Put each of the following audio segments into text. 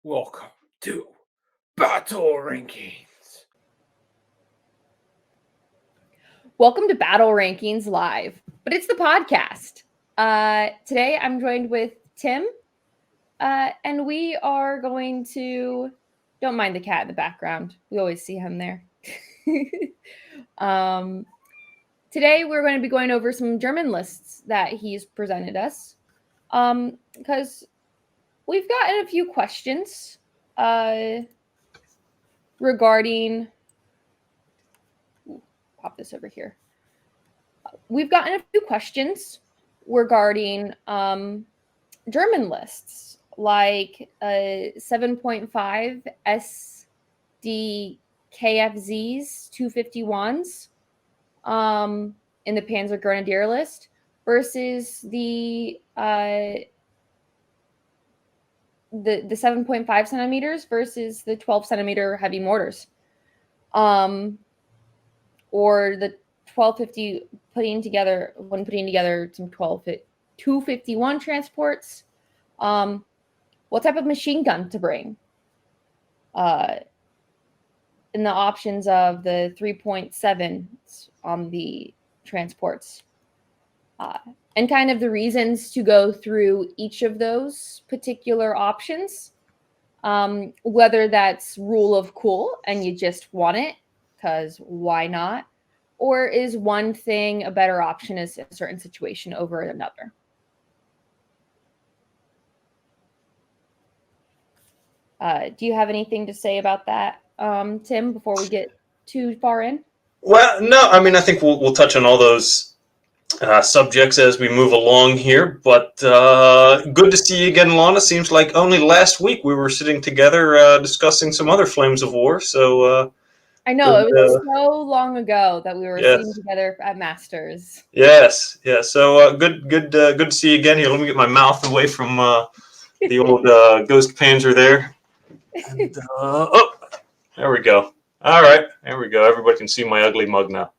Welcome to Battle Rankings. Welcome to Battle Rankings Live, but it's the podcast. Today I'm joined with Tim, and we are going to. Don't mind the cat in the background. We always see him there. Today we're going to be going over some German lists that he's presented us, because we've gotten a few questions regarding. Pop this over here. We've gotten a few questions regarding German lists, like 7.5 SDKFZs 251s in the Panzer Grenadier list versus the 7.5 centimeters versus the 12 centimeter heavy mortars, or the 1250 putting together some 251 transports, what type of machine gun to bring, in the options of the 3.7 on the transports, and kind of the reasons to go through each of those particular options, whether that's rule of cool and you just want it because why not, or is one thing a better option in a certain situation over another. Do you have anything to say about that, Tim, before we get too far in? Well, no, I mean, I think we'll touch on all those subjects as we move along here, but good to see you again, Lana. Seems like only last week we were sitting together discussing some other Flames of War, so... I know, it was so long ago that we were sitting together at Masters. Yes. So good to see you again here. Let me get my mouth away from the old Ghost Panzer there. And, there we go. All right, there we go. Everybody can see my ugly mug now.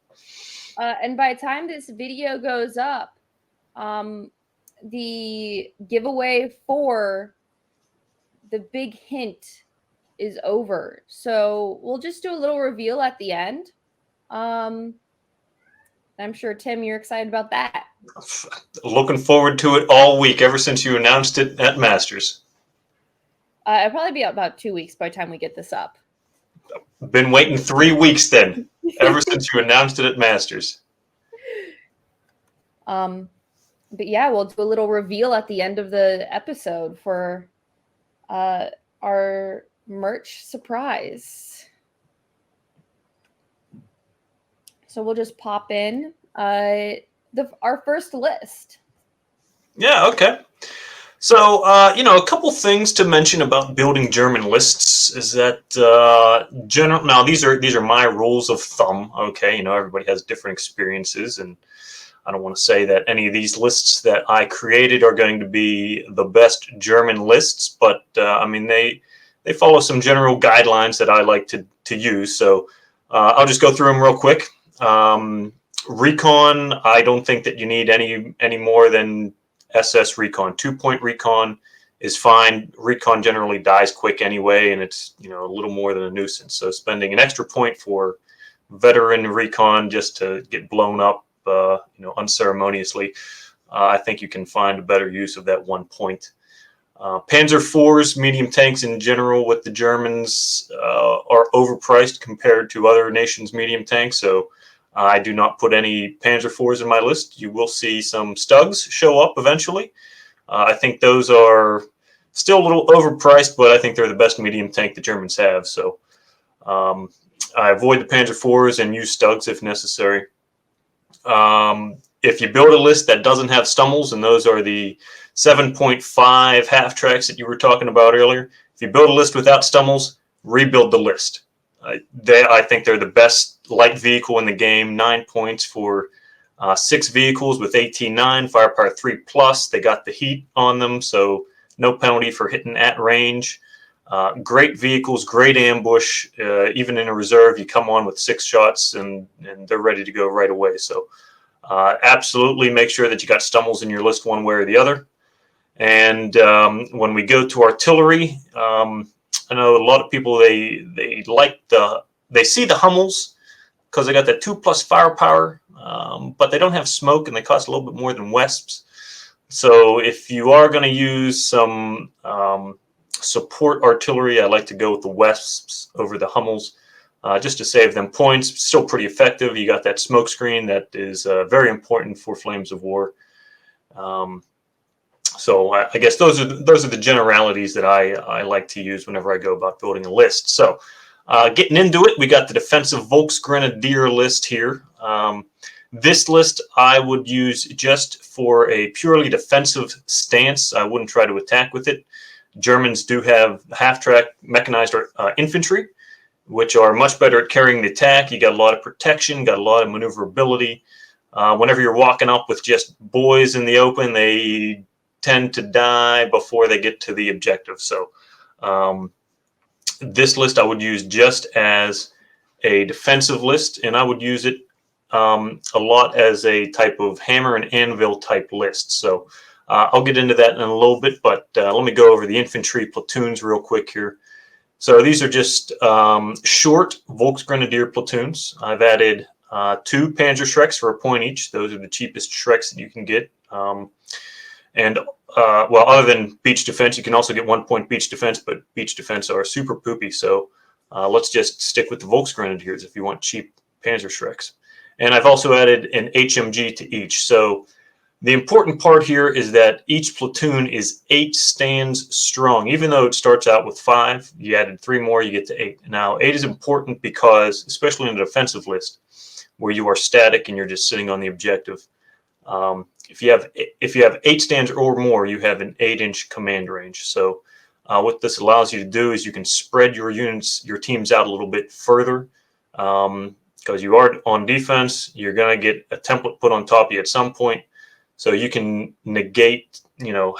And by the time this video goes up, the giveaway for the big hint is over. So we'll just do a little reveal at the end. I'm sure, Tim, you're excited about that. Looking forward to it all week, ever since you announced it at Masters. It'll probably be about 2 weeks by the time we get this up. Been waiting 3 weeks then, ever since you announced it at Masters. But yeah, we'll do a little reveal at the end of the episode for our merch surprise. So we'll just pop in our first list. Yeah, okay. So, a couple things to mention about building German lists is that now these are my rules of thumb. Okay, everybody has different experiences, and I don't want to say that any of these lists that I created are going to be the best German lists, but they follow some general guidelines that I like to use. So I'll just go through them real quick. Recon, I don't think that you need any more than SS Recon. 2-point Recon is fine. Recon generally dies quick anyway, and it's a little more than a nuisance. So spending an extra point for veteran Recon just to get blown up unceremoniously, I think you can find a better use of that 1 point. Panzer IVs, medium tanks in general with the Germans, are overpriced compared to other nations' medium tanks, so I do not put any Panzer IVs in my list. You will see some Stugs show up eventually. I think those are still a little overpriced, but I think they're the best medium tank the Germans have, so I avoid the Panzer IVs and use Stugs if necessary. If you build a list that doesn't have Stummels, and those are the 7.5 half tracks that you were talking about earlier, if you build a list without Stummels, rebuild the list. I think they're the best light vehicle in the game. 9 points for 6 vehicles with 18-9, firepower 3+. They got the heat on them, so no penalty for hitting at range. Great vehicles, great ambush. Even in a reserve, you come on with 6 shots and they're ready to go right away. So absolutely make sure that you got Stummels in your list one way or the other. And when we go to artillery, I know a lot of people they see the Hummels because they got that 2+ firepower, but they don't have smoke and they cost a little bit more than Wesps. So if you are going to use some support artillery, I like to go with the Wesps over the Hummels, just to save them points. Still pretty effective. You got that smoke screen that is very important for Flames of War. So I guess those are the generalities that I like to use whenever I go about building a list. So getting into it, we got the defensive Volksgrenadier list here. This list I would use just for a purely defensive stance. I wouldn't try to attack with it. Germans do have half-track mechanized infantry, which are much better at carrying the attack. You got a lot of protection, got a lot of maneuverability. Whenever you're walking up with just boys in the open, they tend to die before they get to the objective. So this list I would use just as a defensive list, and I would use it a lot as a type of hammer and anvil type list. So I'll get into that in a little bit, but let me go over the infantry platoons real quick here. So these are just short Volksgrenadier platoons. I've added 2 Panzerschrecks for a point each. Those are the cheapest Schrecks that you can get. Well, other than beach defense, you can also get 1 point beach defense, but beach defense are super poopy. So let's just stick with the Volksgrenadiers if you want cheap Panzerschrecks. And I've also added an HMG to each. So the important part here is that each platoon is 8 stands strong. Even though it starts out with 5, you added 3 more, you get to 8. Now, 8 is important because, especially in a defensive list, where you are static and you're just sitting on the objective, if you have 8 stands or more, you have an 8-inch command range. So what this allows you to do is you can spread your units, your teams out a little bit further. Because you are on defense, you're going to get a template put on top of you at some point. So you can negate,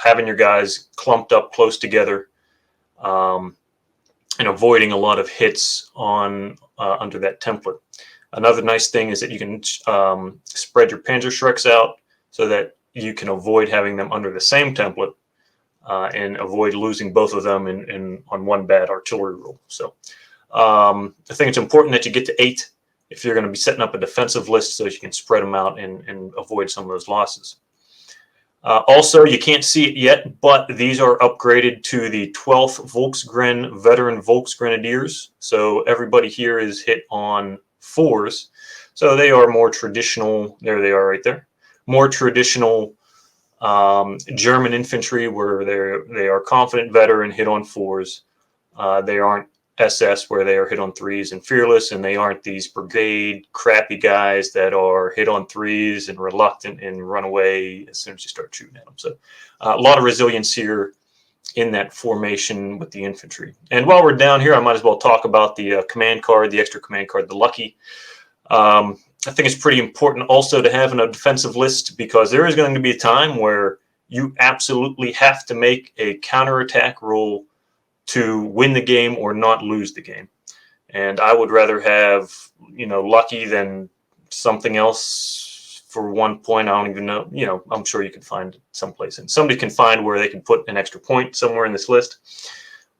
having your guys clumped up close together, and avoiding a lot of hits on under that template. Another nice thing is that you can spread your Panzerschrecks out so that you can avoid having them under the same template and avoid losing both of them on one bad artillery roll. So I think it's important that you get to 8 if you're going to be setting up a defensive list so that you can spread them out and avoid some of those losses. Also, you can't see it yet, but these are upgraded to the 12th Volksgren Veteran Volksgrenadiers. So everybody here is hit on 4s. So they are more traditional. There they are right there. More traditional German infantry where they are confident veteran, hit on 4s. They aren't SS where they are hit on 3s and fearless, and they aren't these brigade crappy guys that are hit on 3s and reluctant and run away as soon as you start shooting at them. So a lot of resilience here in that formation with the infantry. And while we're down here, I might as well talk about the command card, the extra command card, the Lucky. I think it's pretty important also to have in a defensive list because there is going to be a time where you absolutely have to make a counterattack roll to win the game or not lose the game. And I would rather have, Lucky than something else for 1 point. I don't even know, I'm sure you can find someplace and somebody can find where they can put an extra point somewhere in this list,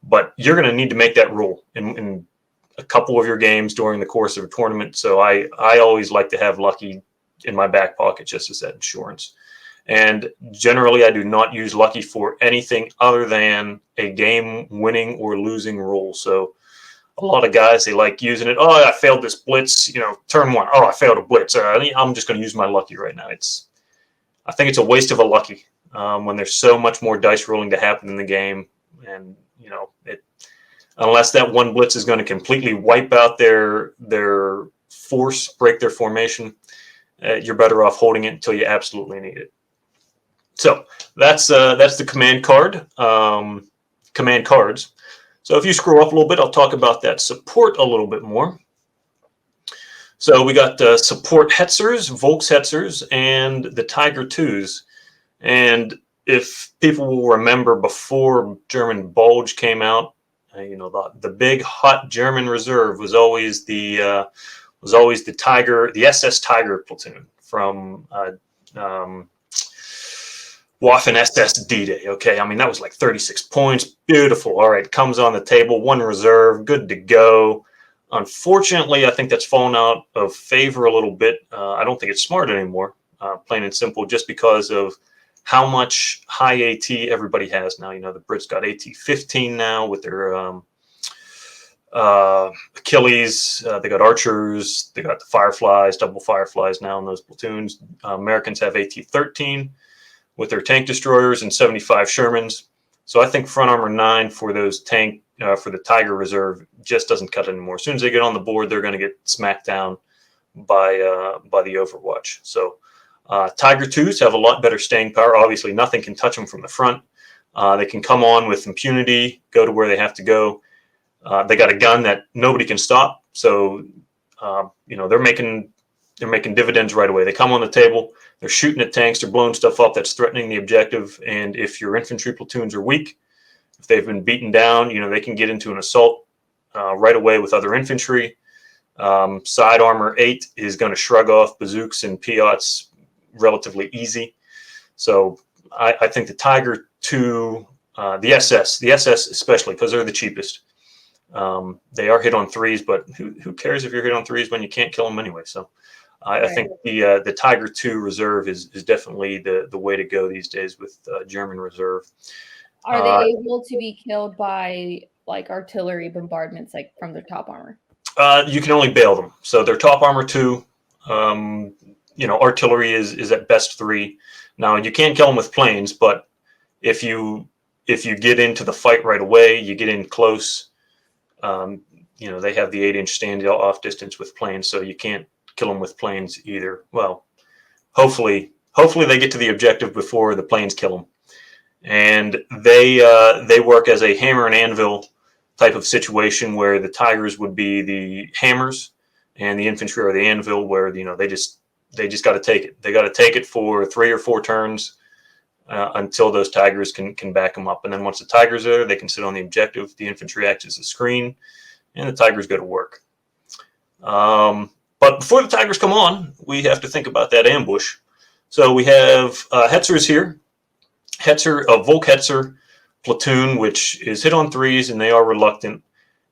but you're going to need to make that roll in a couple of your games during the course of a tournament. So I always like to have Lucky in my back pocket just as that insurance. And generally, I do not use Lucky for anything other than a game-winning or losing roll. So a lot of guys, they like using it. Oh, I failed this blitz, turn 1. Oh, I failed a blitz. I'm just going to use my Lucky right now. I think it's a waste of a Lucky when there's so much more dice rolling to happen in the game. And, unless that one blitz is going to completely wipe out their force, break their formation, you're better off holding it until you absolutely need it. So that's the command card, command cards. So if you scroll up a little bit, I'll talk about that support a little bit more. So we got support Hetzers, Volkshetzers, and the Tiger 2s. And if people will remember, before German Bulge came out, the big hot German reserve was always the Tiger, the SS Tiger platoon from Waffen SS D-Day. Okay, I mean, that was like 36 points. Beautiful. All right, comes on the table, one reserve, good to go. Unfortunately, I think that's fallen out of favor a little bit. I don't think it's smart anymore, plain and simple, just because of how much high AT everybody has now. You know, the Brits got AT-15 now with their Achilles. They got archers. They got the Fireflies, double Fireflies now in those platoons. Americans have AT-13 with their tank destroyers and 75 Shermans. So I think front armor 9 for those tank for the Tiger Reserve just doesn't cut anymore. As soon as they get on the board, they're going to get smacked down by the Overwatch. So Tiger 2s have a lot better staying power. Obviously, nothing can touch them from the front. They can come on with impunity, go to where they have to go. They got a gun that nobody can stop. So you know, they're making dividends right away. They come on the table. They're shooting at tanks. They're blowing stuff up that's threatening the objective. And if your infantry platoons are weak, if they've been beaten down, you know, they can get into an assault right away with other infantry. Side armor 8 is going to shrug off bazooks and Piots relatively easy. So I think the Tiger 2, the SS especially, because they're the cheapest. They are hit on 3s, but who cares if you're hit on 3s when you can't kill them anyway? So I think the Tiger 2 reserve is definitely the way to go these days with German reserve. Are they able to be killed by like artillery bombardments, like from their top armor? You can only bail them. So their top armor 2. You know, artillery is at best 3. Now you can kill them with planes, but if you get into the fight right away, you get in close. You know, they have the 8-inch standoff distance with planes, so you can't kill them with planes either. Well, hopefully they get to the objective before the planes kill them. And they work as a hammer and anvil type of situation where the Tigers would be the hammers and the infantry are the anvil, where, you know, they just got to take it. They got to take it for 3 or 4 turns until those Tigers can back them up. And then once the Tigers are there, they can sit on the objective. The infantry acts as a screen, and the Tigers go to work. But before the Tigers come on, we have to think about that ambush. So we have Hetzers here. Volk Hetzer platoon, which is hit on 3s, and they are reluctant.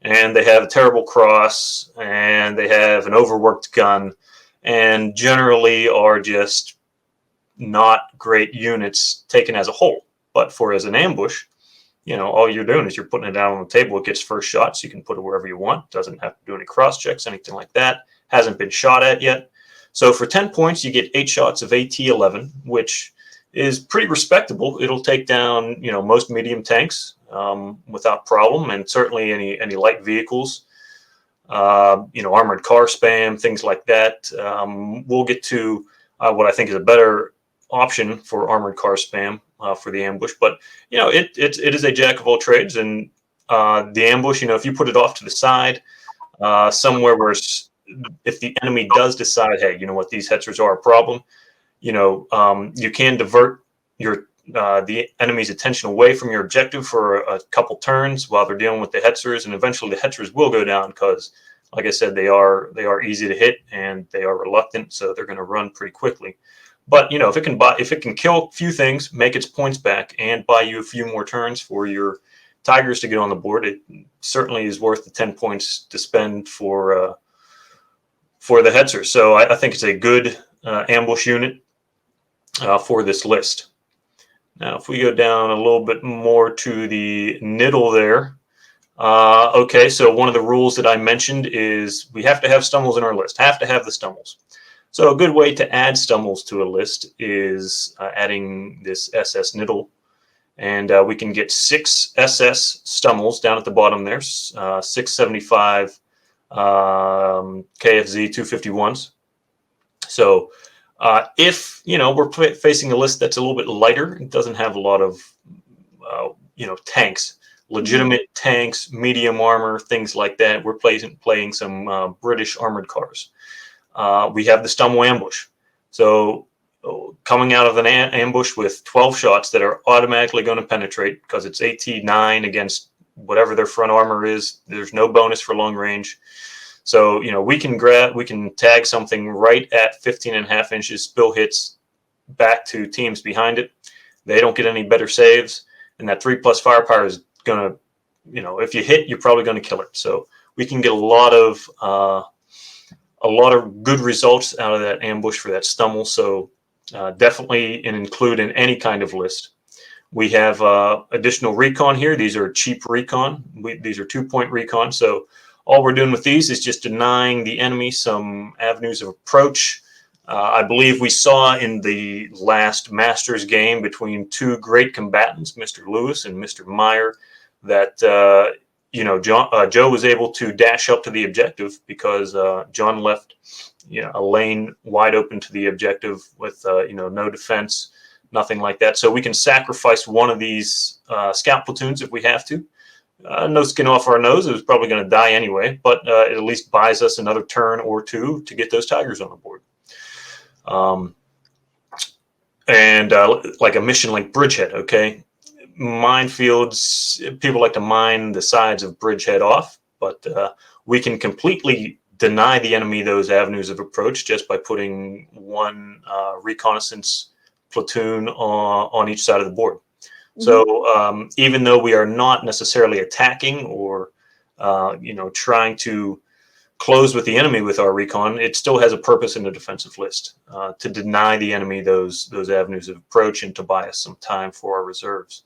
And they have a terrible cross, and they have an overworked gun, and generally are just not great units taken as a whole. But for as an ambush, you know, all you're doing is you're putting it down on the table. It gets first shot, so you can put it wherever you want. Doesn't have to do any cross checks, anything like that. Hasn't been shot at yet. So for 10 points, you get 8 shots of AT-11, which is pretty respectable. It'll take down, you know, most medium tanks without problem, and certainly any light vehicles. You know, armored car spam, things like that. We'll get to what I think is a better option for armored car spam for the ambush, but you know, it is a jack of all trades. And the ambush, you know, if you put it off to the side somewhere where if the enemy does decide, hey, you know what, these Hetzers are a problem, you know, you can divert the enemy's attention away from your objective for a couple turns while they're dealing with the Hetzers, and eventually the Hetzers will go down because, like I said, they are easy to hit and they are reluctant, so they're going to run pretty quickly. But you know, if it can kill a few things, make its points back, and buy you a few more turns for your Tigers to get on the board, it certainly is worth the 10 points to spend for the Hetzer. So I think it's a good ambush unit for this list. Now, if we go down a little bit more to the Niddle there, okay, so one of the rules that I mentioned is we have to have Stummels in our list, have to have the Stummels. So a good way to add Stummels to a list is adding this SS Niddle. And we can get 6 SS Stummels down at the bottom there, 675 KFZ 251s. So if, you know, we're facing a list that's a little bit lighter, it doesn't have a lot of, you know, tanks, legitimate tanks, medium armor, things like that. We're playing some British armored cars. We have the Stummel ambush. So coming out of an ambush with 12 shots that are automatically going to penetrate because it's AT-9 against whatever their front armor is. There's no bonus for long range. So, you know, we can tag something right at 15.5 inches, spill hits back to teams behind it. They don't get any better saves, and that 3+ firepower is gonna, if you hit, you're probably gonna kill it. So we can get a lot of good results out of that ambush for that Stummel. So definitely include in any kind of list. We have additional recon here. These are cheap recon. These are 2-point recon. So all we're doing with these is just denying the enemy some avenues of approach. I believe we saw in the last Masters game between two great combatants, Mr. Lewis and Mr. Meyer, that Joe was able to dash up to the objective because John left a lane wide open to the objective with no defense, nothing like that. So we can sacrifice one of these scout platoons if we have to. No skin off our nose. It was probably going to die anyway, but it at least buys us another turn or two to get those tigers on the board. Like a mission like Bridgehead, okay? Minefields, people like to mine the sides of Bridgehead off, but we can completely deny the enemy those avenues of approach just by putting one reconnaissance platoon on each side of the board. Mm-hmm. So even though we are not necessarily attacking or trying to close with the enemy with our recon, it still has a purpose in the defensive list to deny the enemy those avenues of approach and to buy us some time for our reserves.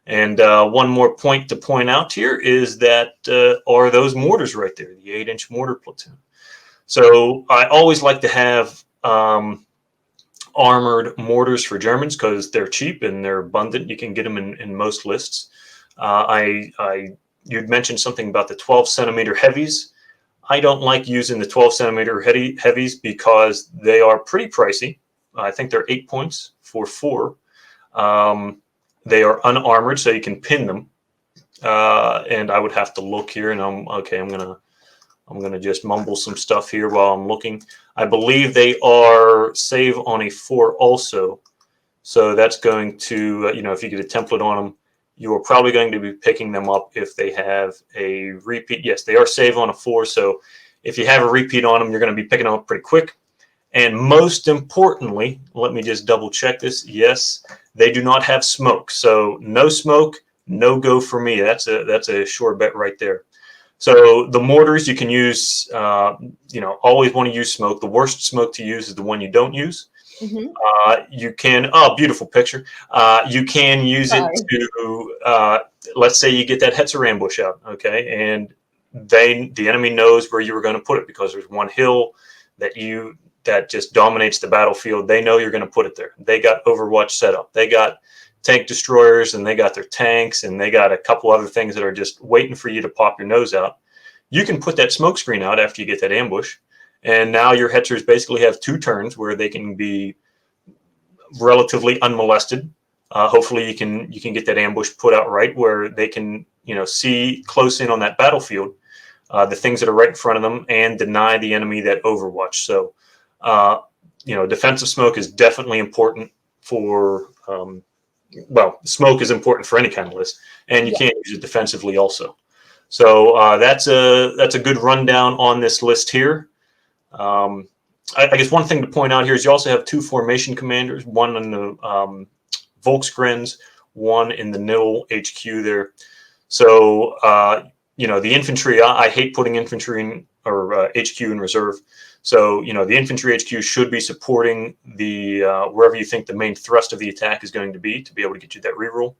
And one more point to point out here is that are those mortars right there, the 8-inch mortar platoon. So I always like to have armored mortars for Germans because they're cheap and they're abundant. You can get them in most lists. You'd mentioned something about the 12-centimeter heavies. I don't like using the 12-centimeter heavies because they are pretty pricey. I think they're 8 points for 4. They are unarmored, so you can pin them. And I would have to look here, and I'm gonna just mumble some stuff here while I'm looking. I believe they are save on a 4 also, so that's going to if you get a template on them, you are probably going to be picking them up if they have a repeat. Yes, they are save on a 4, so if you have a repeat on them, you're going to be picking them up pretty quick. And most importantly, let me just double check this. Yes, they do not have smoke, so no smoke, no go for me. That's a sure bet right there. So the mortars you can use, always want to use smoke. The worst smoke to use is the one you don't use. Mm-hmm. You can, beautiful picture. You can use it to, let's say you get that Hetzer ambush out, okay, and the enemy knows where you were going to put it because there's one hill that just dominates the battlefield. They know you're going to put it there. They got Overwatch set up. They got tank destroyers and they got their tanks and they got a couple other things that are just waiting for you to pop your nose out. You can put that smoke screen out after you get that ambush. And now your Hetzers basically have 2 turns where they can be relatively unmolested. Hopefully you can get that ambush put out right where they can, see close in on that battlefield, the things that are right in front of them and deny the enemy that Overwatch. So, defensive smoke is definitely important for, smoke is important for any kind of list, and you can't use it defensively also. So that's a good rundown on this list here. I guess one thing to point out here is you also have 2 formation commanders, one in the Volksgrens, one in the Nil HQ there. So, the infantry, I hate putting infantry in, or HQ in reserve. So, the infantry HQ should be supporting the wherever you think the main thrust of the attack is going to be able to get you that reroll.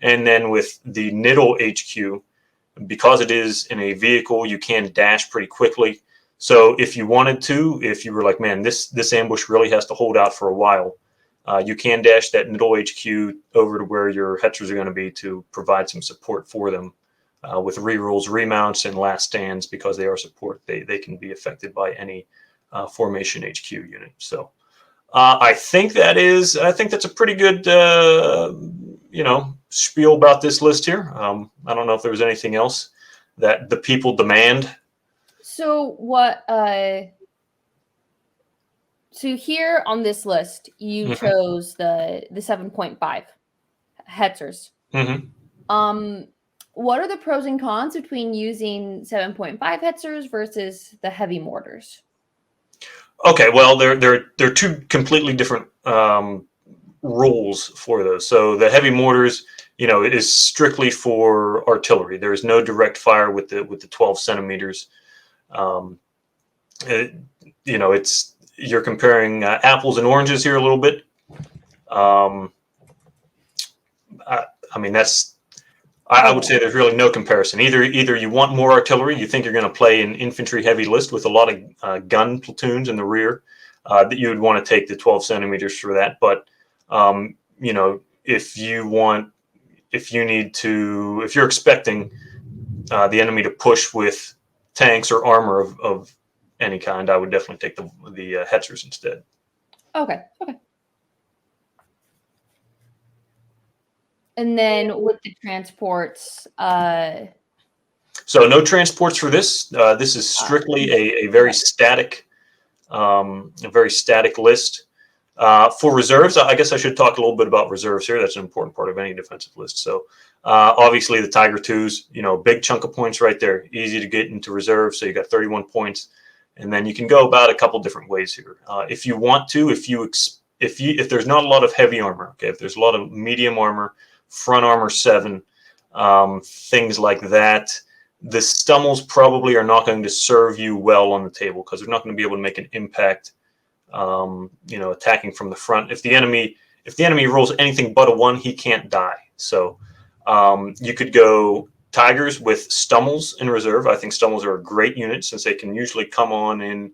And then with the Niddle HQ, because it is in a vehicle, you can dash pretty quickly. So if you wanted to, if you were like, man, this ambush really has to hold out for a while, you can dash that Niddle HQ over to where your Hetzers are going to be to provide some support for them. With rerolls, remounts, and last stands, because they are support, they can be affected by any formation HQ unit. So I think that's a pretty good spiel about this list here. I don't know if there was anything else that the people demand. So so here on this list, you chose the 7.5 Hetzers. Mm-hmm. What are the pros and cons between using 7.5 Hetzers versus the heavy mortars? Okay, well, they're 2 completely different rules for those. So the heavy mortars, it is strictly for artillery. There is no direct fire with the 12 centimeters. You're comparing apples and oranges here a little bit. I would say there's really no comparison. Either you want more artillery, you think you're going to play an infantry heavy list with a lot of gun platoons in the rear, that you would want to take the 12 centimeters for that. But if you're expecting the enemy to push with tanks or armor of any kind, I would definitely take the Hetzers instead. Okay. And then with the transports, so no transports for this. This is strictly a very static, list. For reserves, I guess I should talk a little bit about reserves here. That's an important part of any defensive list. So obviously the Tiger twos, big chunk of points right there, easy to get into reserve. So you got 31 points, and then you can go about a couple different ways here. If you want to, if there's not a lot of heavy armor, okay, if there's a lot of medium armor, front armor 7, things like that, the Stummels probably are not going to serve you well on the table because they're not going to be able to make an impact, attacking from the front. If the enemy rolls anything but a 1, he can't die. So you could go Tigers with Stummels in reserve. I think Stummels are a great unit since they can usually come on in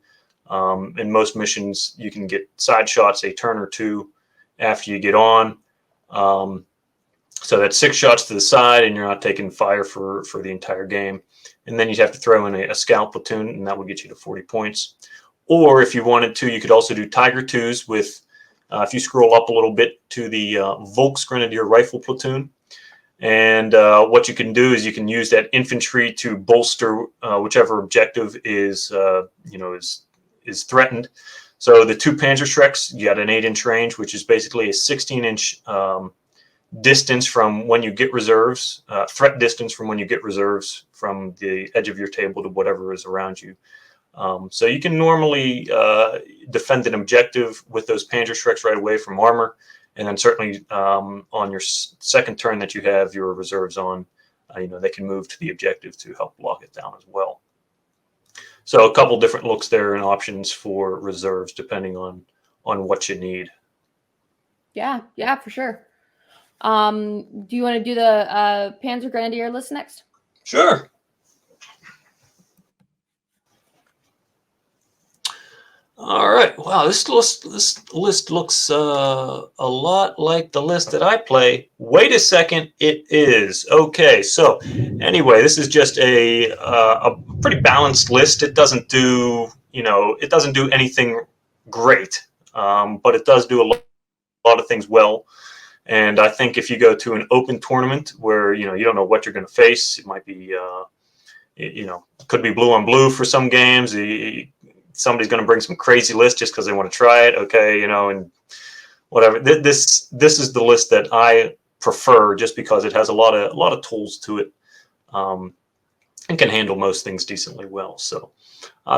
most missions. You can get side shots a turn or 2 after you get on. So that's 6 shots to the side, and you're not taking fire for the entire game. And then you'd have to throw in a scout platoon, and that would get you to 40 points. Or if you wanted to, you could also do Tiger 2s with, if you scroll up a little bit to the Volksgrenadier Rifle platoon. And what you can do is you can use that infantry to bolster whichever objective is threatened. So the 2 Panzerschrecks, you got an 8-inch range, which is basically a 16-inch distance from when you get reserves, threat distance from when you get reserves from the edge of your table to whatever is around you. So you can normally defend an objective with those Panzerschrecks right away from armor, and then certainly on your second turn that you have your reserves on, they can move to the objective to help lock it down as well. So a couple different looks there and options for reserves depending on what you need. Yeah, for sure. Do you want to do the Panzer Grenadier list next? Sure. All right. Wow, this list looks a lot like the list that I play. Wait a second, it is. Okay, so anyway, this is just a pretty balanced list. It doesn't do anything great, but it does do a lot of things well. And I think if you go to an open tournament where you don't know what you're going to face, it might be could be blue on blue for some games. Somebody's going to bring some crazy list just because they want to try it, okay, and whatever. This is the list that I prefer just because it has a lot of tools to it, and can handle most things decently well. So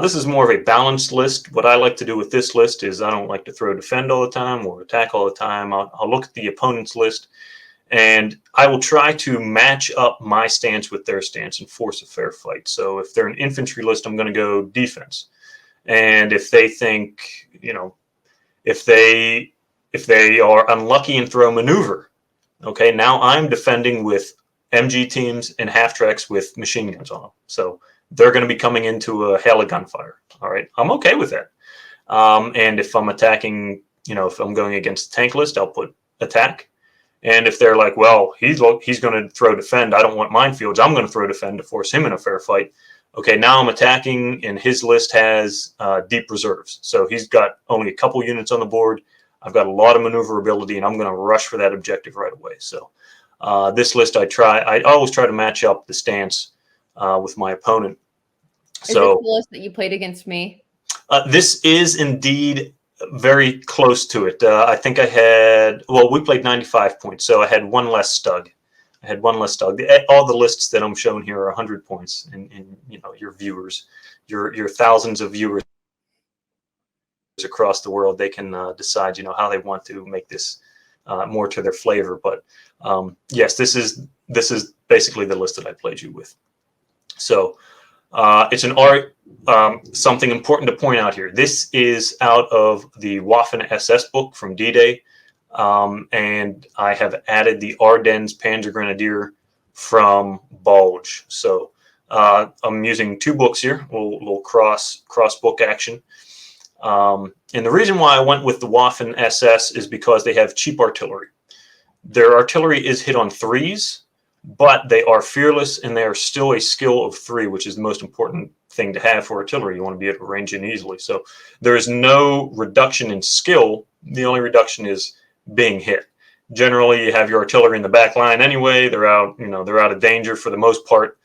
this is more of a balanced list. What I like to do with this list is I don't like to throw defend all the time or attack all the time. I'll look at the opponent's list, and I will try to match up my stance with their stance and force a fair fight. So if they're an infantry list, I'm going to go defense. And if they think, if they are unlucky and throw maneuver, okay, now I'm defending with MG teams and half tracks with machine guns on them. So they're going to be coming into a hail of gunfire. All right, I'm okay with that. And if I'm attacking, if I'm going against the tank list, I'll put attack. And if they're like, well, he's going to throw defend, I don't want minefields, I'm going to throw defend to force him in a fair fight. Okay, now I'm attacking, and his list has deep reserves. So he's got only a couple units on the board. I've got a lot of maneuverability, and I'm going to rush for that objective right away. So this list, I always try to match up the stance with my opponent. Is this the list that you played against me? This is indeed very close to it. I think we played 95 points, so I had one less stug. All the lists that I'm showing here are 100 points, and your viewers, your thousands of viewers across the world, they can decide how they want to make this more to their flavor. But yes, this is basically the list that I played you with. So it's an art. Something important to point out here. This is out of the Waffen SS book from D-Day, and I have added the Ardennes Panzergrenadier from Bulge. So I'm using two books here, a little cross book action. And the reason why I went with the Waffen SS is because they have cheap artillery. Their artillery is hit on 3s, but they are fearless, and they are still a skill of 3, which is the most important thing to have for artillery. You want to be able to range in easily. So there is no reduction in skill. The only reduction is being hit. Generally, you have your artillery in the back line anyway. They're out, they're out of danger for the most part.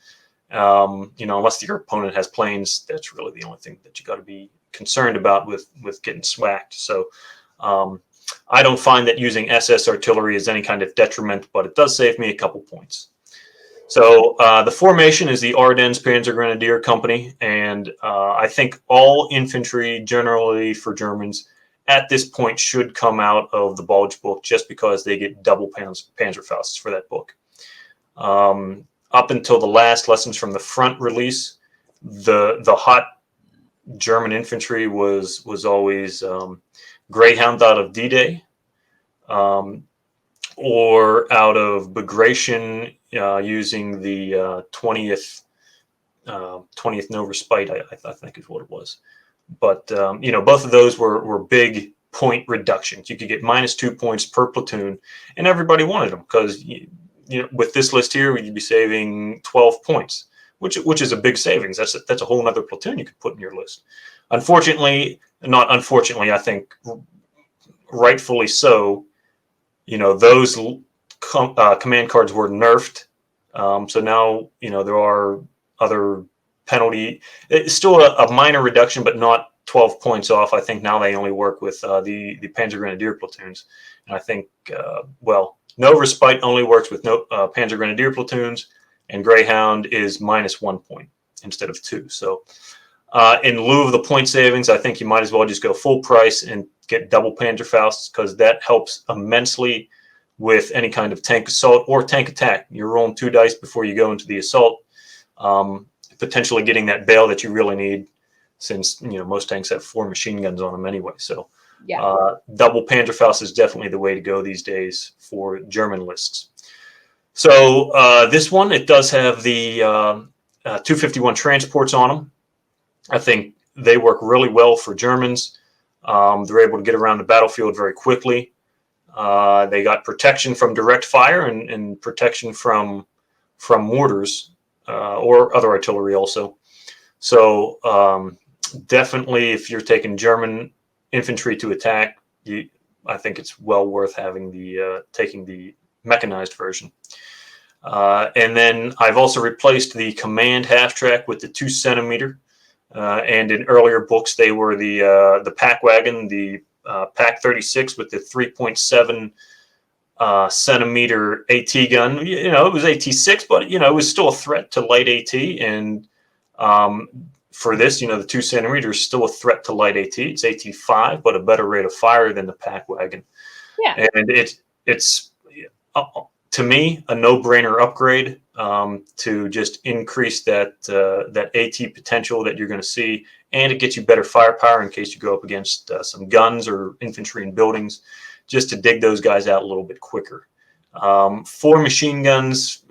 Unless your opponent has planes, that's really the only thing that you got to be concerned about with getting swacked. So I don't find that using SS artillery is any kind of detriment, but it does save me a couple points. So the formation is the Ardennes Panzergrenadier Company, and I think all infantry generally for Germans at this point should come out of the Bulge book, just because they get double Panzerfausts for that book. Up until the last Lessons from the Front release, the hot German infantry was always Greyhound out of D-Day, or out of Bagration, using the 20th No Respite, I think is what it was. But both of those were big point reductions. You could get -2 points per platoon, and everybody wanted them because with this list here, you'd be saving 12 points, which is a big savings. That's a whole other platoon you could put in your list. Not unfortunately, I think rightfully so. Those command cards were nerfed, so now there are other penalty. It's still a minor reduction, but not 12 points off. I think now they only work with the Panzergrenadier platoons, and I think No Respite only works with no Panzergrenadier platoons, and Greyhound is -1 point instead of 2. So in lieu of the point savings, I think you might as well just go full price and get double Panzerfausts, because that helps immensely with any kind of tank assault or tank attack. You're rolling 2 dice before you go into the assault, potentially getting that bail that you really need, since most tanks have 4 machine guns on them anyway. So Yeah. double Panzerfaust is definitely the way to go these days for German lists. So this one, it does have the 251 transports on them. I think they work really well for Germans. They're able to get around the battlefield very quickly. They got protection from direct fire and protection from mortars or other artillery also. So definitely, if you're taking German infantry to attack, I think it's well worth having taking the mechanized version. And then I've also replaced the command half track with the 2 centimeter. And in earlier books, they were the pack wagon, the Pack 36 with the 3.7 centimeter AT gun. It was AT6, but it was still a threat to light AT. And for this, the 2 centimeter is still a threat to light AT. It's AT5, but a better rate of fire than the pack wagon. Yeah. And it's to me a no-brainer upgrade to just increase that AT potential that you're going to see, and it gets you better firepower in case you go up against some guns or infantry in buildings, just to dig those guys out a little bit quicker. 4 machine guns.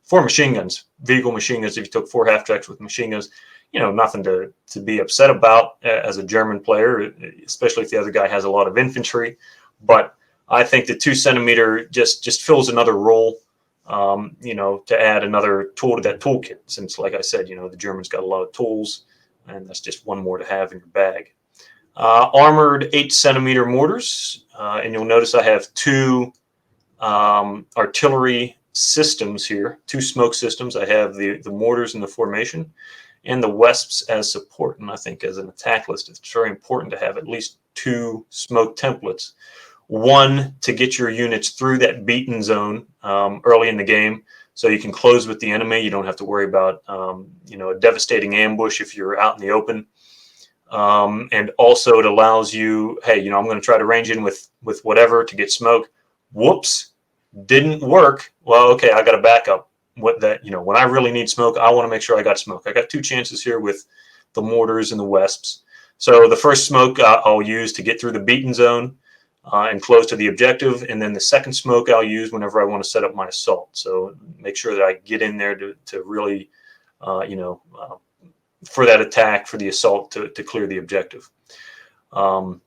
4 machine guns, vehicle machine guns. If you took 4 half tracks with machine guns, nothing to be upset about as a German player, especially if the other guy has a lot of infantry. But I think the 2 centimeter just fills another role, to add another tool to that toolkit. Since, like I said, the Germans got a lot of tools, and that's just one more to have in your bag. Armored 8 centimeter mortars, and you'll notice I have 2 artillery systems here, 2 smoke systems. I have the mortars in the formation and the Wesps as support. And I think as an attack list, it's very important to have at least 2 smoke templates. One to get your units through that beaten zone early in the game, so you can close with the enemy. You don't have to worry about a devastating ambush if you're out in the open. And also it allows you, hey, I'm going to try to range in with with whatever to get smoke. Whoops, didn't work. Well, okay, I got a backup. When I really need smoke, I want to make sure I got smoke. I got 2 chances here with the mortars and the wesps. So the first smoke I'll use to get through the beaten zone and close to the objective, and then the second smoke I'll use whenever I want to set up my assault. So make sure that I get in there to really, for that attack, for the assault to clear the objective. So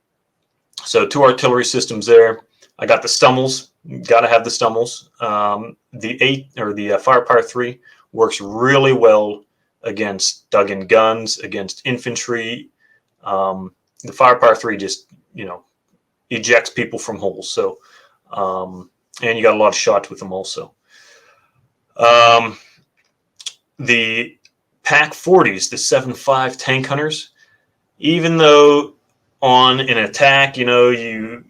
2 artillery systems there. I got the Stummels. Got to have the Stummels. The Firepower 3 works really well against dug-in guns, against infantry. The Firepower 3 just, ejects people from holes. So, and you got a lot of shots with them also. The Pack 40s, the 7.5 tank hunters, even though on an attack, you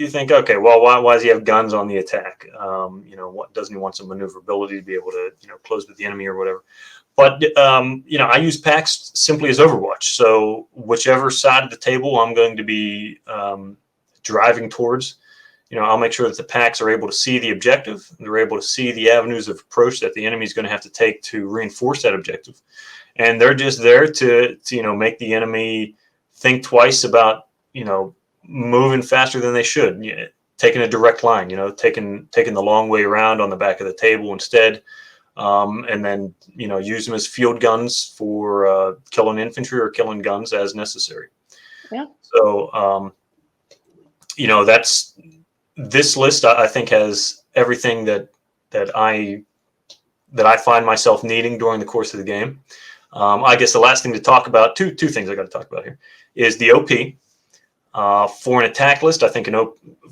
think, okay, well, why does he have guns on the attack? What doesn't he want some maneuverability to be able to, close with the enemy or whatever? But, I use packs simply as Overwatch. So whichever side of the table I'm going to be driving towards, I'll make sure that the packs are able to see the objective. And they're able to see the avenues of approach that the enemy is going to have to take to reinforce that objective. And they're just there to make the enemy think twice about, moving faster than they should, taking a direct line, taking the long way around on the back of the table instead. And then, use them as field guns for killing infantry or killing guns as necessary. Yeah. So, that's this list. I think has everything that I find myself needing during the course of the game. I guess the last thing to talk about, two things I got to talk about here, is the OP. For an attack list, I think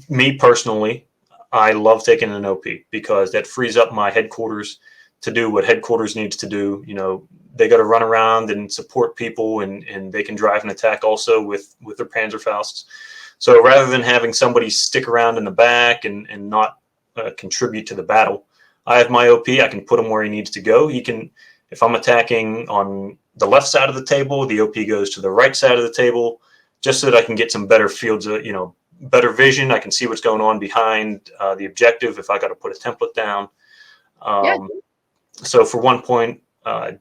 me personally, I love taking an OP because that frees up my headquarters to do what headquarters needs to do. They got to run around and support people, and they can drive an attack also with their Panzerfausts. So rather than having somebody stick around in the back and not contribute to the battle, I have my OP. I can put him where he needs to go. He can, if I'm attacking on the left side of the table, the OP goes to the right side of the table, just so that I can get some better fields of, better vision. I can see what's going on behind the objective if I got to put a template down. So for 1 point,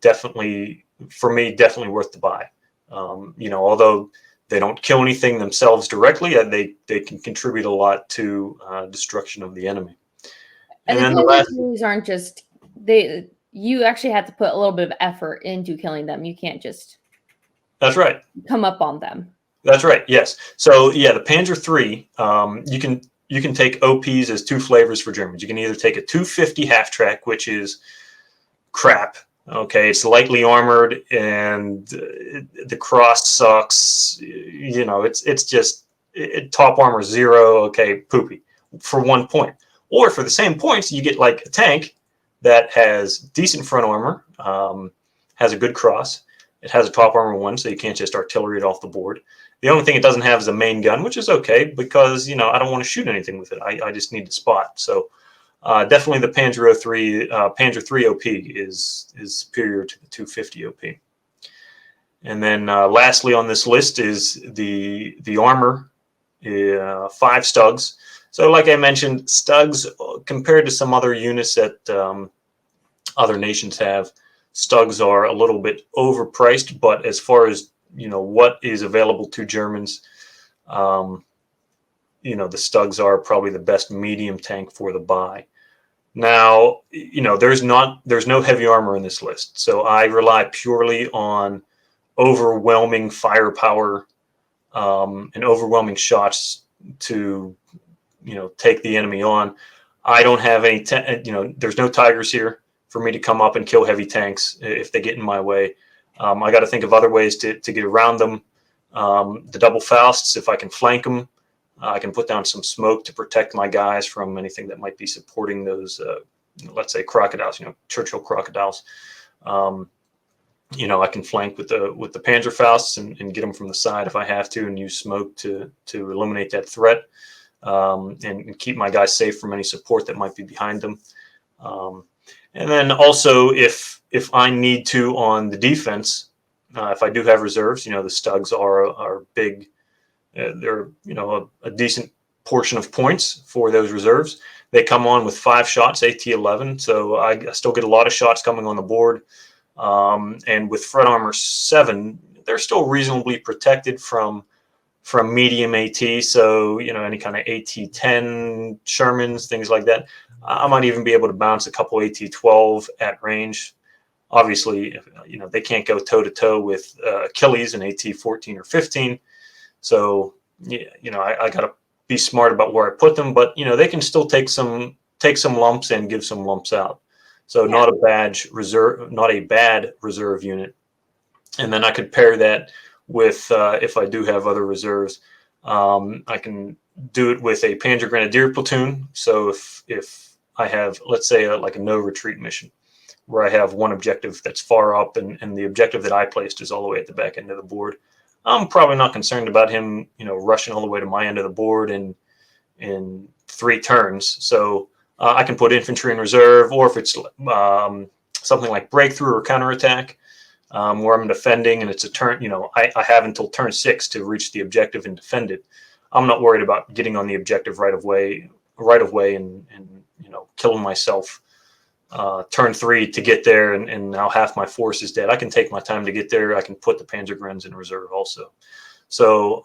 definitely worth the buy. Although they don't kill anything themselves directly, they can contribute a lot to destruction of the enemy. And then the last aren't just you actually have to put a little bit of effort into killing them. You can't just come up on them. That's right. Yes. So yeah, the Panzer III, you can take OPs as 2 flavors for Germans. You can either take a 250 half track, which is crap. Okay, it's lightly armored and the cross sucks. It's just top armor 0. Okay, poopy for 1 point. Or for the same points, you get like a tank that has decent front armor, has a good cross. It has a top armor 1, so you can't just artillery it off the board. The only thing it doesn't have is a main gun, which is okay because, I don't want to shoot anything with it. I just need to spot. So definitely the Panzer III OP is superior to the 250 OP. And then lastly on this list is the armor, 5 Stugs. So like I mentioned, Stugs, compared to some other units that other nations have, Stugs are a little bit overpriced, but as far as what is available to Germans, the Stugs are probably the best medium tank for the buy. Now, there's no heavy armor in this list, so I rely purely on overwhelming firepower and overwhelming shots to take the enemy on. I don't have any there's no Tigers here for me to come up and kill heavy tanks if they get in my way. I got to think of other ways to get around them. The double Fausts, if I can flank them, I can put down some smoke to protect my guys from anything that might be supporting those, let's say, crocodiles, Churchill crocodiles. I can flank with the Panzerfausts and get them from the side if I have to, and use smoke to eliminate that threat and keep my guys safe from any support that might be behind them. And then also, if I need to on the defense, if I do have reserves, the Stugs are big. They're a decent portion of points for those reserves. They come on with 5 shots, AT-11, so I still get a lot of shots coming on the board. And with Fred Armor 7, they're still reasonably protected from medium AT. So, any kind of AT-10 Shermans, things like that. I might even be able to bounce a couple AT-12 at range. Obviously, they can't go toe-to-toe with Achilles and AT-14 or 15. So, I got to be smart about where I put them. But, they can still take some lumps and give some lumps out. So not a bad reserve unit. And then I could pair that with, if I do have other reserves, I can do it with a Panzer Grenadier platoon. So if I have, let's say, like a no retreat mission, where I have one objective that's far up and the objective that I placed is all the way at the back end of the board, I'm probably not concerned about him, rushing all the way to my end of the board in 3 turns. So I can put infantry in reserve, or if it's something like breakthrough or counterattack, where I'm defending and it's a turn, I have until turn 6 to reach the objective and defend it. I'm not worried about getting on the objective right away and killing myself turn 3 to get there, and now half my force is dead. I can take my time to get there. I can put the Panzergrens in reserve also. So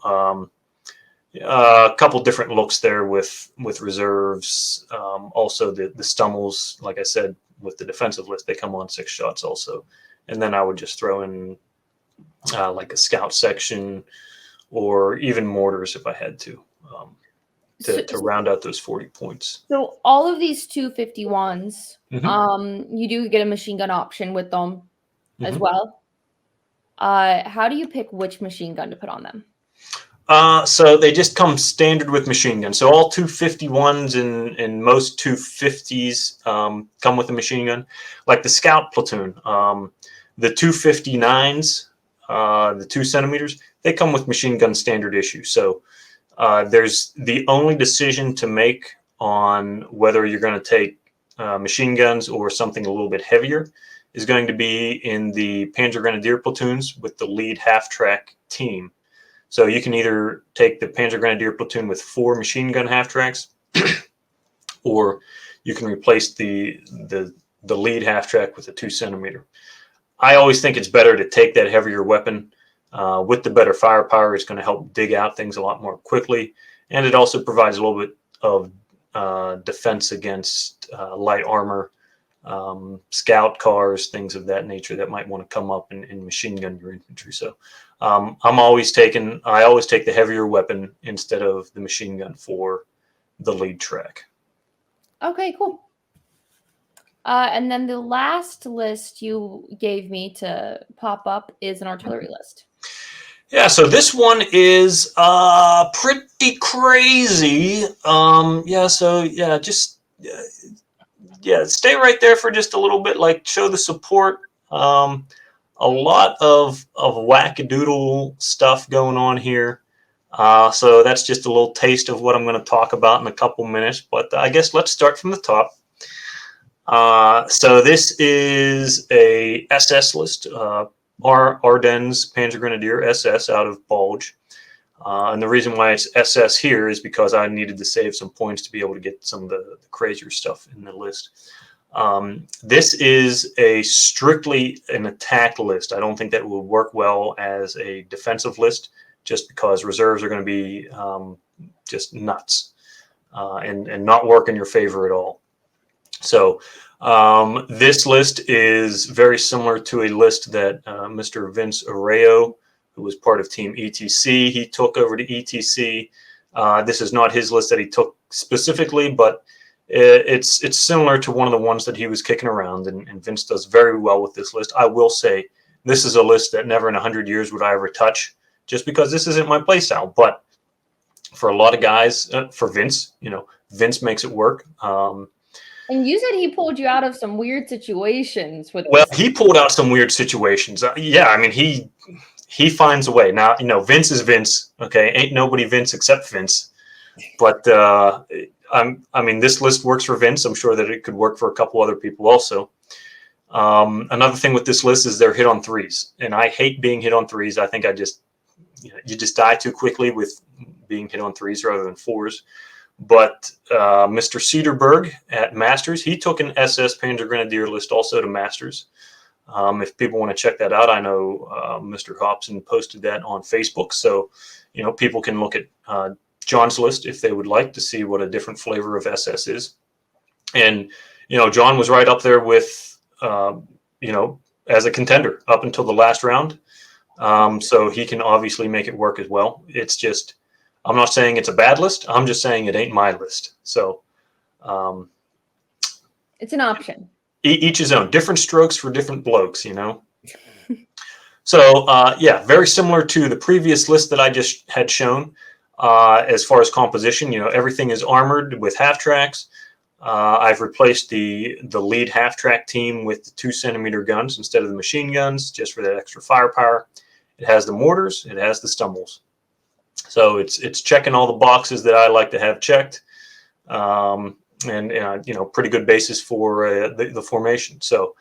a couple different looks there with reserves. Also the Stummels, like I said, with the defensive list, they come on 6 shots also. And then I would just throw in like a scout section or even mortars if I had to round out those 40 points. So all of these 251s, Mm-hmm. you do get a machine gun option with them as Mm-hmm. well. How do you pick which machine gun to put on them? So they just come standard with machine gun. So all 251s and most 250s come with a machine gun. Like the scout platoon, the 259s, the 2 centimeters, they come with machine gun standard issue. So there's the only decision to make on whether you're going to take machine guns or something a little bit heavier is going to be in the Panzer Grenadier platoons with the lead half-track team. So you can either take the Panzer Grenadier platoon with 4 machine gun half-tracks, or you can replace the lead half-track with a 2 centimeter. I always think it's better to take that heavier weapon. With the better firepower, it's going to help dig out things a lot more quickly. And it also provides a little bit of defense against light armor, scout cars, things of that nature that might want to come up and machine gun your infantry. So I always take the heavier weapon instead of the machine gun for the lead track. Okay, cool. And then the last list you gave me to pop up is an artillery list. Yeah, so this one is pretty crazy. Stay right there for just a little bit, like show the support. A lot of wackadoodle stuff going on here. So that's just a little taste of what I'm going to talk about in a couple minutes. But I guess let's start from the top. So this is a SS list, Ardennes Panzer Grenadier SS out of Bulge. And the reason why it's SS here is because I needed to save some points to be able to get some of the crazier stuff in the list. This is strictly an attack list. I don't think that will work well as a defensive list, just because reserves are going to be just nuts and not work in your favor at all. So this list is very similar to a list that Mr. Vince Arreo, who was part of Team ETC, he took over to ETC. This is not his list that he took specifically, but it's similar to one of the ones that he was kicking around, and Vince does very well with this list. I will say this is a list that never in 100 years would I ever touch, just because this isn't my playstyle. But for a lot of guys, for Vince, Vince makes it work. And you said he pulled you out of some weird situations with. Well, he pulled out some weird situations. Yeah, I mean, he finds a way. Now, Vince is Vince. Okay, ain't nobody Vince except Vince. But I mean, this list works for Vince. I'm sure that it could work for a couple other people also. Another thing with this list is they're hit on 3s, and I hate being hit on 3s. I think you just die too quickly with being hit on 3s rather than 4s. But Mr. Cedarberg at Masters, he took an SS Panzer Grenadier list also to Masters. If people want to check that out, I know Mr. Hobson posted that on Facebook. So, people can look at John's list if they would like to see what a different flavor of SS is. And, John was right up there with, as a contender up until the last round. So he can obviously make it work as well. It's just, I'm not saying it's a bad list. I'm just saying it ain't my list. So it's an option. Each his own. Different strokes for different blokes, So, very similar to the previous list that I just had shown. As far as composition, everything is armored with half tracks. I've replaced the lead half track team with the 2-centimeter guns instead of the machine guns, just for that extra firepower. It has the mortars. It has the stumbles. So it's checking all the boxes that I like to have checked, and pretty good basis for the formation. So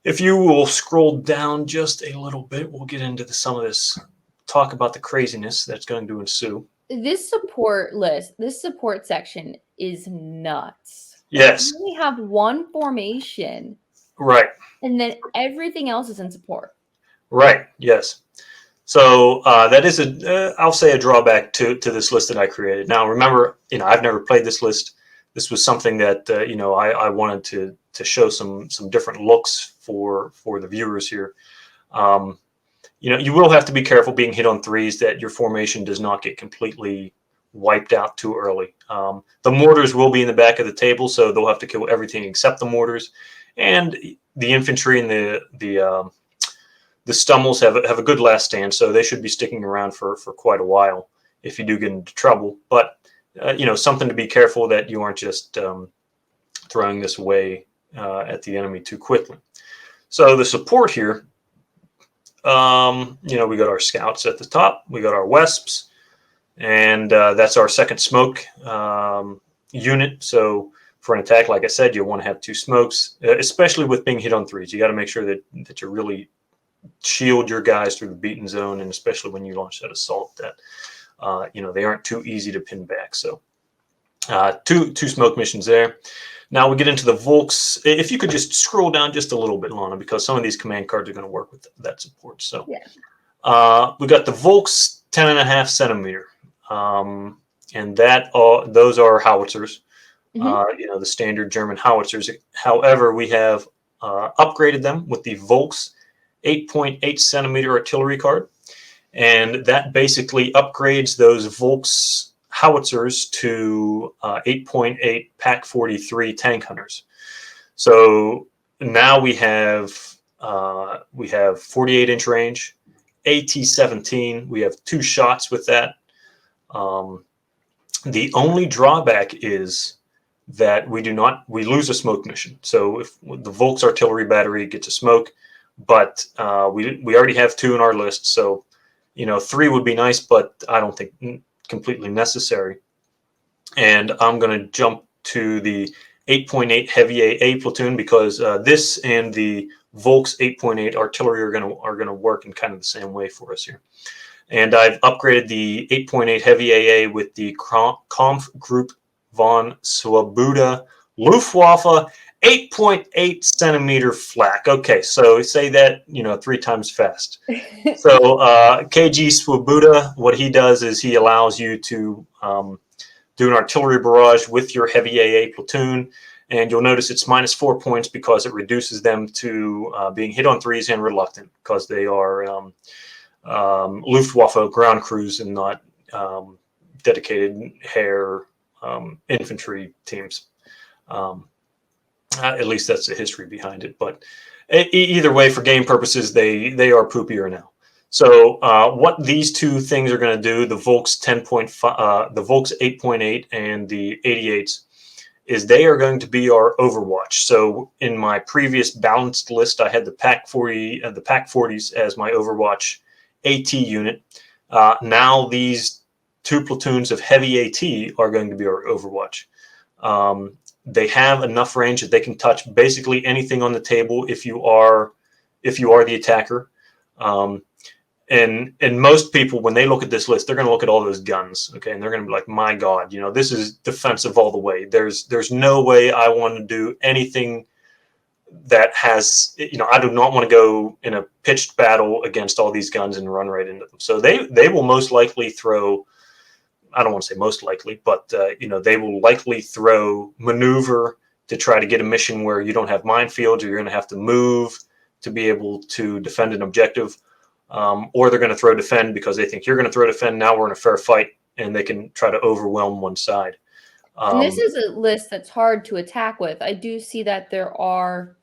if you will scroll down just a little bit, we'll get into some of this. Talk about the craziness that's going to ensue. This support list, this support section is nuts. Yes. We have one formation. Right. And then everything else is in support. Right. Yes. So that is I'll say a drawback to this list that I created. Now, remember, I've never played this list. This was something that, I wanted to show some different looks for the viewers here. You will have to be careful being hit on threes that your formation does not get completely wiped out too early. The mortars will be in the back of the table, so they'll have to kill everything except the mortars. And the infantry and the Stummels have a good last stand, so they should be sticking around for quite a while if you do get into trouble. But, something to be careful that you aren't just throwing this away at the enemy too quickly. So the support here, we got our scouts at the top, we got our Wesps, and that's our second smoke unit. So for an attack, like I said, you'll want to have 2 smokes, especially with being hit on threes. You got to make sure that you really shield your guys through the beaten zone, and especially when you launch that assault, that they aren't too easy to pin back. So two smoke missions there. Now we get into the Volks. If you could just scroll down just a little bit, Lana, because some of these command cards are going to work with that support. So we got the Volks 10.5 centimeter, and those are howitzers. Mm-hmm. The standard German howitzers. However, we have upgraded them with the Volks 8.8 centimeter artillery card, and that basically upgrades those Volks howitzers to 8.8 Pak 43 tank hunters. So now we have 48-inch range, AT-17. We have 2 shots with that. The only drawback is that we lose a smoke mission. So if the Volks artillery battery gets a smoke, but we already have 2 in our list, so 3 would be nice, but I don't think completely necessary. And I'm going to jump to the 8.8 heavy AA platoon, because this and the Volks 8.8 artillery are going to work in kind of the same way for us here. And I've upgraded the 8.8 heavy AA with the Kampfgruppe von Swoboda Luftwaffe 8.8 centimeter flak. Okay, so say that 3 times fast. So KG Swoboda, what he does is he allows you to do an artillery barrage with your heavy AA platoon, and you'll notice it's -4 points because it reduces them to being hit on threes and reluctant, because they are Luftwaffe ground crews and not dedicated Heer infantry teams. At least that's the history behind it. But either way, for game purposes, they are poopier now. So what these 2 things are going to do, the Volks 10.5, the Volks 8.8, and the 88s, is they are going to be our Overwatch. So in my previous balanced list, I had the Pak 40s as my Overwatch AT unit. Now these 2 platoons of heavy AT are going to be our Overwatch. They have enough range that they can touch basically anything on the table if you are the attacker. and most people, when they look at this list, they're going to look at all those guns, okay, and they're going to be like, my God, this is defensive all the way. There's no way I want to do anything that has, I do not want to go in a pitched battle against all these guns and run right into them. So they will most likely throw, I don't want to say most likely, but they will likely maneuver to try to get a mission where you don't have minefields, or you're going to have to move to be able to defend an objective. Or they're going to throw defend because they think you're going to throw defend. Now we're in a fair fight, and they can try to overwhelm one side. And this is a list that's hard to attack with. I do see that there are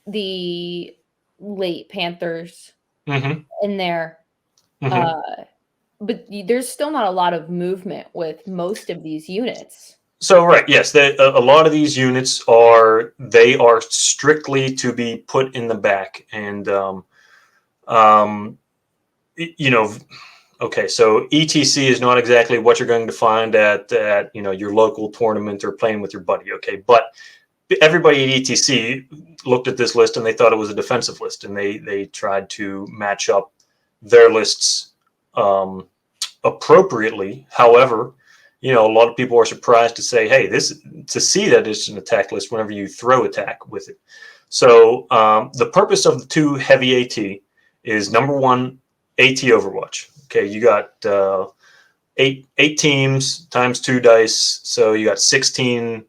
the late Panthers in there. But there's still not a lot of movement with most of these units. So, right, yes, a lot of these units are strictly to be put in the back. And okay, so ETC is not exactly what you're going to find at your local tournament or playing with your buddy, okay? But everybody at ETC looked at this list and they thought it was a defensive list, and they tried to match up their lists appropriately. However, a lot of people are surprised to say, hey, to see that it's an attack list whenever you throw attack with it. So the purpose of the 2 heavy AT is, number one, AT Overwatch. Okay, you got eight teams times 2 dice, so you got 16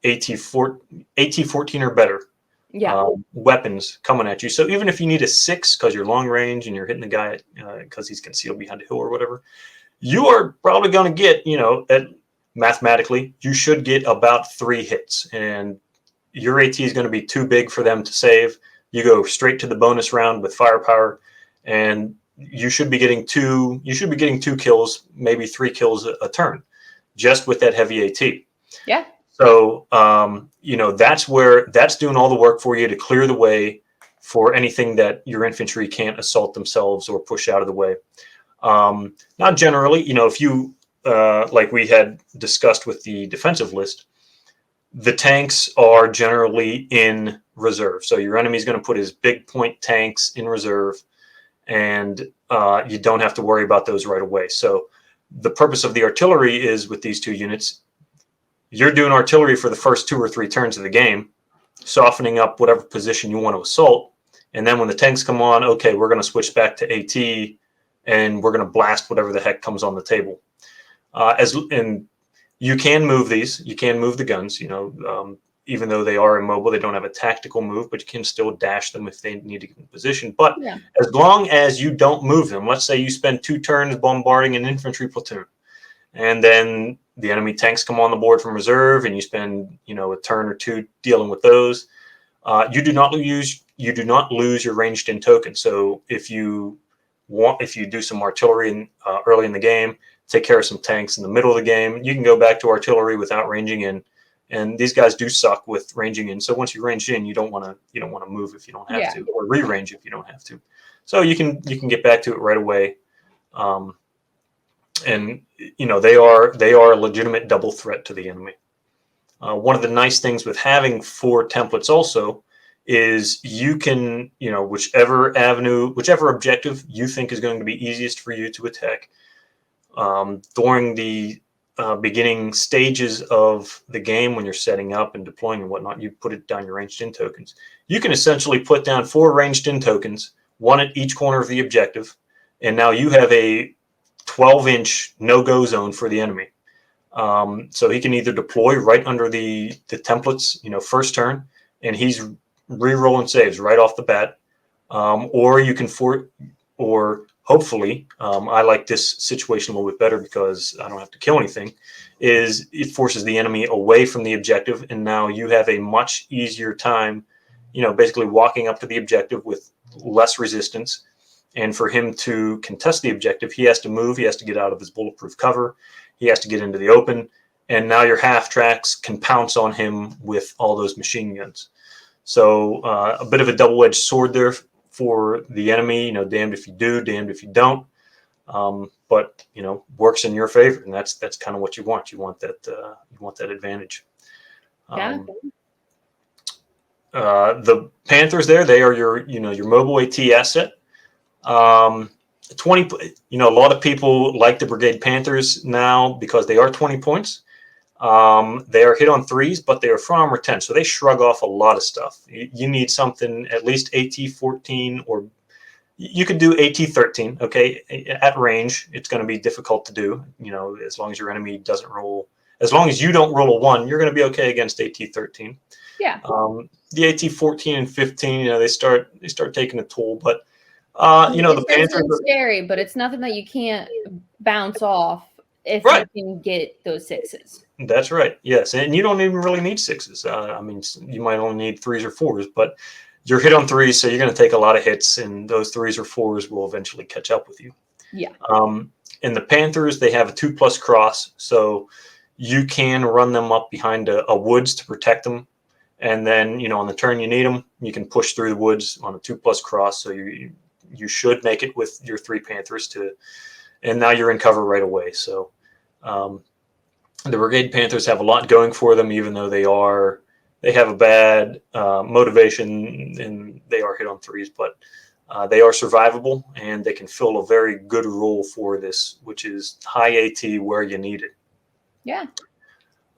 AT-14 or better weapons coming at you. So even if you need a 6 because you're long range and you're hitting the guy because he's concealed behind a hill or whatever, you are probably going to get, mathematically, you should get about 3 hits, and your AT is going to be too big for them to save. You go straight to the bonus round with firepower, and you should be getting 2 kills, maybe 3 kills a turn, just with that heavy AT. Yeah. So, that's doing all the work for you to clear the way for anything that your infantry can't assault themselves or push out of the way. Now, generally, if you, like we had discussed with the defensive list, the tanks are generally in reserve. So your enemy is going to put his big point tanks in reserve, and you don't have to worry about those right away. So the purpose of the artillery is, with these 2 units, you're doing artillery for the first 2 or 3 turns of the game, softening up whatever position you want to assault. And then when the tanks come on, okay, we're going to switch back to AT, and we're going to blast whatever the heck comes on the table. And you can move these. You can move the guns. Even though they are immobile, they don't have a tactical move, but you can still dash them if they need to get in position. But as long as you don't move them, let's say you spend 2 turns bombarding an infantry platoon, and then the enemy tanks come on the board from reserve, and you spend a turn or 2 dealing with those, you do not lose your ranged in token. So if you do some artillery early in the game, take care of some tanks in the middle of the game, you can go back to artillery without ranging in. And these guys do suck with ranging in. So once you range in, you don't want to move if you don't have to, or re-range if you don't have to. So you can get back to it right away. And they are a legitimate double threat to the enemy. One of the nice things with having 4 templates also is you can, whichever objective you think is going to be easiest for you to attack during the beginning stages of the game, when you're setting up and deploying and whatnot, you put it down your ranged in tokens. You can essentially put down 4 ranged in tokens, 1 at each corner of the objective, and now you have a 12-inch no-go zone for the enemy. So he can either deploy right under the templates, first turn, and he's re-rolling saves right off the bat, or you can hopefully, I like this situation a little bit better because I don't have to kill anything, is it forces the enemy away from the objective, and now you have a much easier time, basically walking up to the objective with less resistance. And for him to contest the objective, he has to move, he has to get out of his bulletproof cover, he has to get into the open, and now your half tracks can pounce on him with all those machine guns. So a bit of a double-edged sword there for the enemy, damned if you do, damned if you don't. But works in your favor, and that's kind of what you want. You want that advantage. The Panthers there, they are your mobile AT asset. Um, 20, a lot of people like the Brigade Panthers now because they are 20 points. They are hit on threes, but they are front armor 10, so they shrug off a lot of stuff. You need something at least AT 14, or you could do AT 13. Okay, at range, it's going to be difficult to do. As long as your enemy doesn't roll, as long as you don't roll a 1, you're going to be okay against AT 13. Yeah. The AT 14 and 15, they start taking a toll, but the It's Panthers. scary, but it's nothing that you can't bounce off if Right. you can get those 6s. That's right. Yes, and you don't even really need 6s. You might only need 3s or 4s, but you're hit on 3s, so you're going to take a lot of hits, and those 3s or 4s will eventually catch up with you. Yeah. In the Panthers, they have a 2+ cross, so you can run them up behind a woods to protect them, and then on the turn you need them, you can push through the woods on a 2+ cross. So you should make it with your 3 Panthers and now you're in cover right away. So. The Brigade Panthers have a lot going for them, even though they have a bad motivation and they are hit on 3s, but they are survivable and they can fill a very good role for this, which is high AT where you need it. Yeah.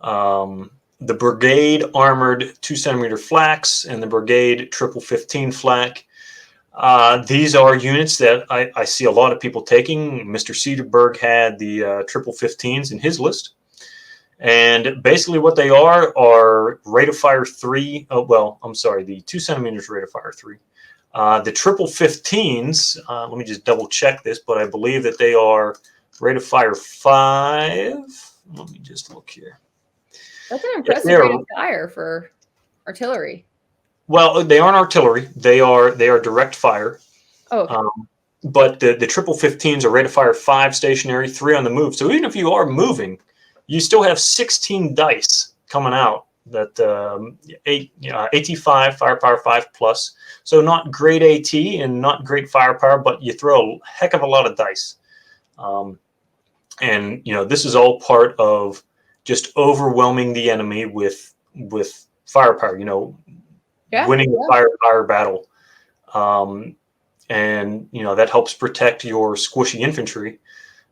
The Brigade Armored 2cm Flaks and the Brigade Triple 15 Flak. These are units that I see a lot of people taking. Mr. Cedarberg had the Triple 15s in his list. And basically what they are rate of fire 3. The 2cm rate of fire 3. The Triple 15s, let me just double check this, but I believe that they are rate of fire 5. Let me just look here. That's an impressive rate of fire for artillery. Well, they aren't artillery. They are direct fire. Oh, okay. But the Triple 15s are rate of fire 5 stationary, 3 on the move. So even if you are moving, you still have 16 dice coming out. That AT5, firepower 5+. So not great AT and not great firepower, but you throw a heck of a lot of dice. And this is all part of just overwhelming the enemy with firepower. Winning the fire battle. And that helps protect your squishy infantry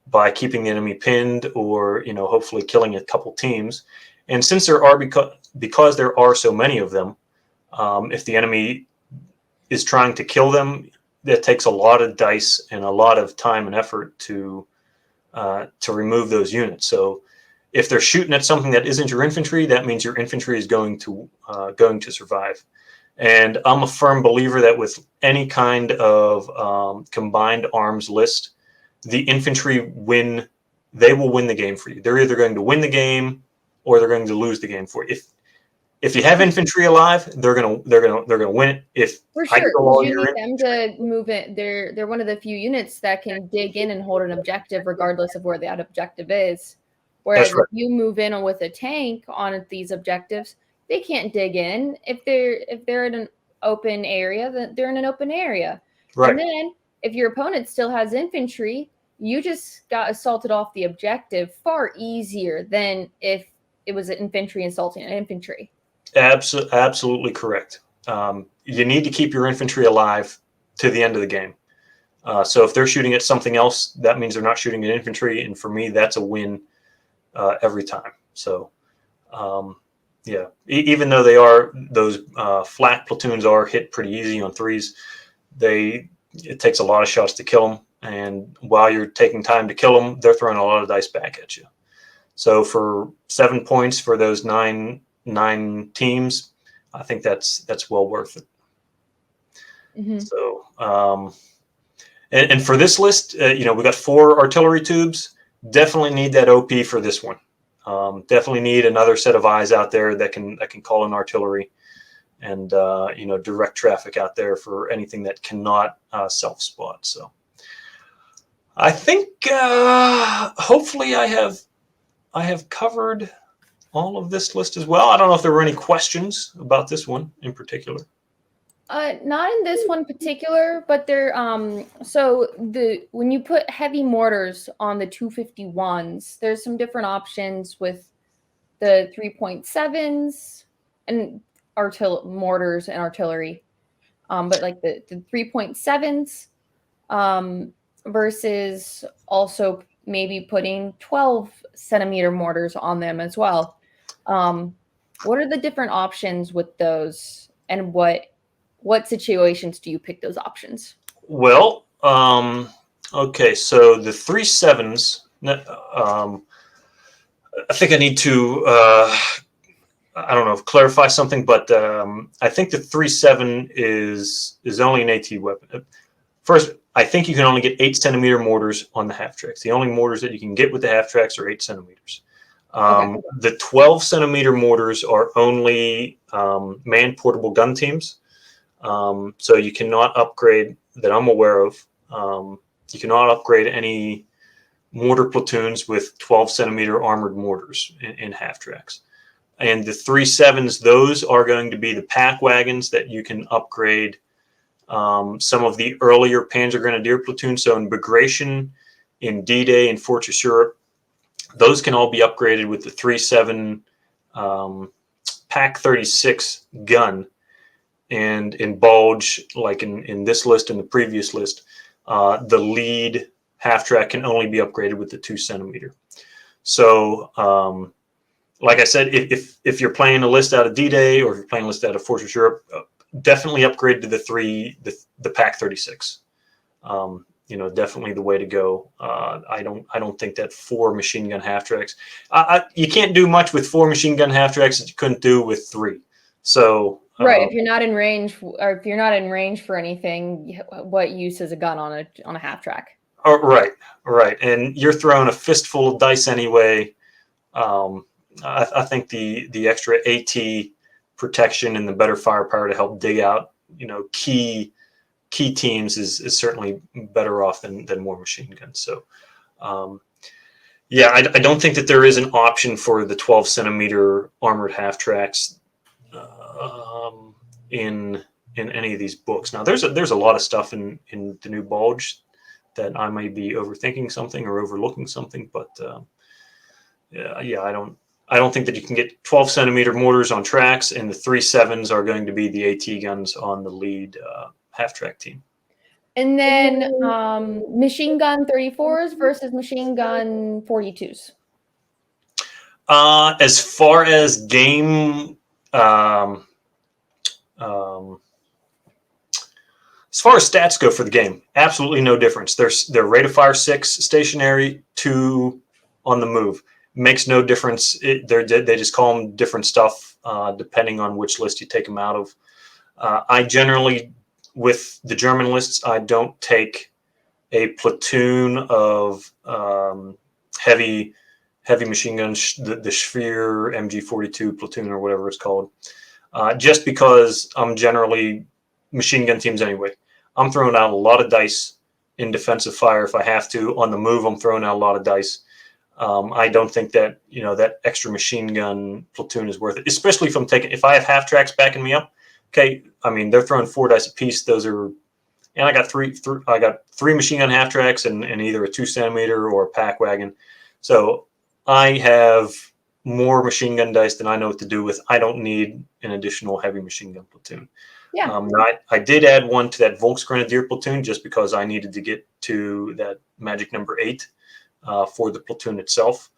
by keeping the enemy pinned, or hopefully killing a couple teams. And since there are because there are so many of them, if the enemy is trying to kill them, that takes a lot of dice and a lot of time and effort to remove those units. So if they're shooting at something that isn't your infantry, that means your infantry is going to survive. And I'm a firm believer that with any kind of combined arms list, the infantry they will win the game for you. They're either going to win the game or they're going to lose the game for you. If you have infantry alive, they're gonna win it. If for sure, you need them to move it. They're one of the few units that can dig in and hold an objective, regardless of where that objective is. Whereas if you move in with a tank on these objectives, they can't dig in. If they're in an open area, then they're in an open area. Right. And then if your opponent still has infantry, you just got assaulted off the objective far easier than if it was an infantry assaulting an infantry. Absolutely correct. You need to keep your infantry alive to the end of the game. So if they're shooting at something else, that means they're not shooting at infantry. And for me, that's a win every time. So, yeah, even though those flak platoons are hit pretty easy on 3s, it takes a lot of shots to kill them. And while you're taking time to kill them, they're throwing a lot of dice back at you. So for 7 points for those nine teams, I think that's well worth it. Mm-hmm. So, and for this list, we got 4 artillery tubes. Definitely need that OP for this one. Definitely need another set of eyes out there that can call in artillery, and direct traffic out there for anything that cannot self spot. So, I think hopefully I have covered all of this list as well. I don't know if there were any questions about this one in particular. Not in this one particular, but there. So when you put heavy mortars on the 251s, there's some different options with the 3.7s and mortars and artillery. But like the 3.7s, versus also maybe putting 12 centimeter mortars on them as well. What are the different options with those, and what situations do you pick those options? Well, okay, so the 3.7s. I think I need to. I don't know, clarify something, but I think the 3.7 is only an AT weapon. First, I think you can only get 8 centimeter mortars on the half tracks. The only mortars that you can get with the half tracks are 8 centimeters. Okay. The 12 centimeter mortars are only man portable gun teams. So you cannot upgrade, that I'm aware of. You cannot upgrade any mortar platoons with 12 centimeter armored mortars in half tracks. And the 3.7s, those are going to be the pack wagons that you can upgrade some of the earlier Panzer Grenadier platoons. So in Bagration, in D-Day, in Fortress Europe, those can all be upgraded with the 3.7 Pack 36 gun. And in Bulge, like in this list and the previous list, the lead half track can only be upgraded with the 2 centimeter. So, like I said, if you're playing a list out of D-Day or if you're playing a list out of Fortress Europe, definitely upgrade to the Pack 36. Definitely the way to go. I don't think that 4 machine gun half tracks. You can't do much with 4 machine gun half tracks that you couldn't do with 3. So right, if you're not in range, or if you're not in range for anything, what use is a gun on a half track? Oh, right, and you're throwing a fistful of dice anyway. I think the extra AT protection and the better firepower to help dig out, key teams is certainly better off than more machine guns. So, I don't think that there is an option for the 12 centimeter armored half tracks in any of these books. Now, there's a lot of stuff in the new Bulge that I may be overthinking something or overlooking something, but I don't think that you can get 12 centimeter mortars on tracks, and the 3.7s are going to be the AT guns on the lead half track team. And then machine gun 34s versus machine gun 42s. As far as game, as far as stats go for the game, absolutely no difference. They're rate of fire 6 stationary, 2 on the move. Makes no difference. They just call them different stuff depending on which list you take them out of. I generally, with the German lists, I don't take a platoon of heavy machine guns, the Sphere MG42 platoon or whatever it's called, just because I'm generally machine gun teams anyway. I'm throwing out a lot of dice in defensive fire if I have to. On the move, I'm throwing out a lot of dice. I don't think that that extra machine gun platoon is worth it, especially if I have half tracks backing me up. Okay, I mean they're throwing 4 dice a piece. Those are, and I got three machine gun half tracks and either a 2 centimeter or a pack wagon. So I have more machine gun dice than I know what to do with. I don't need an additional heavy machine gun platoon. Yeah. I did add one to that Volksgrenadier platoon just because I needed to get to that magic number 8 for the platoon itself.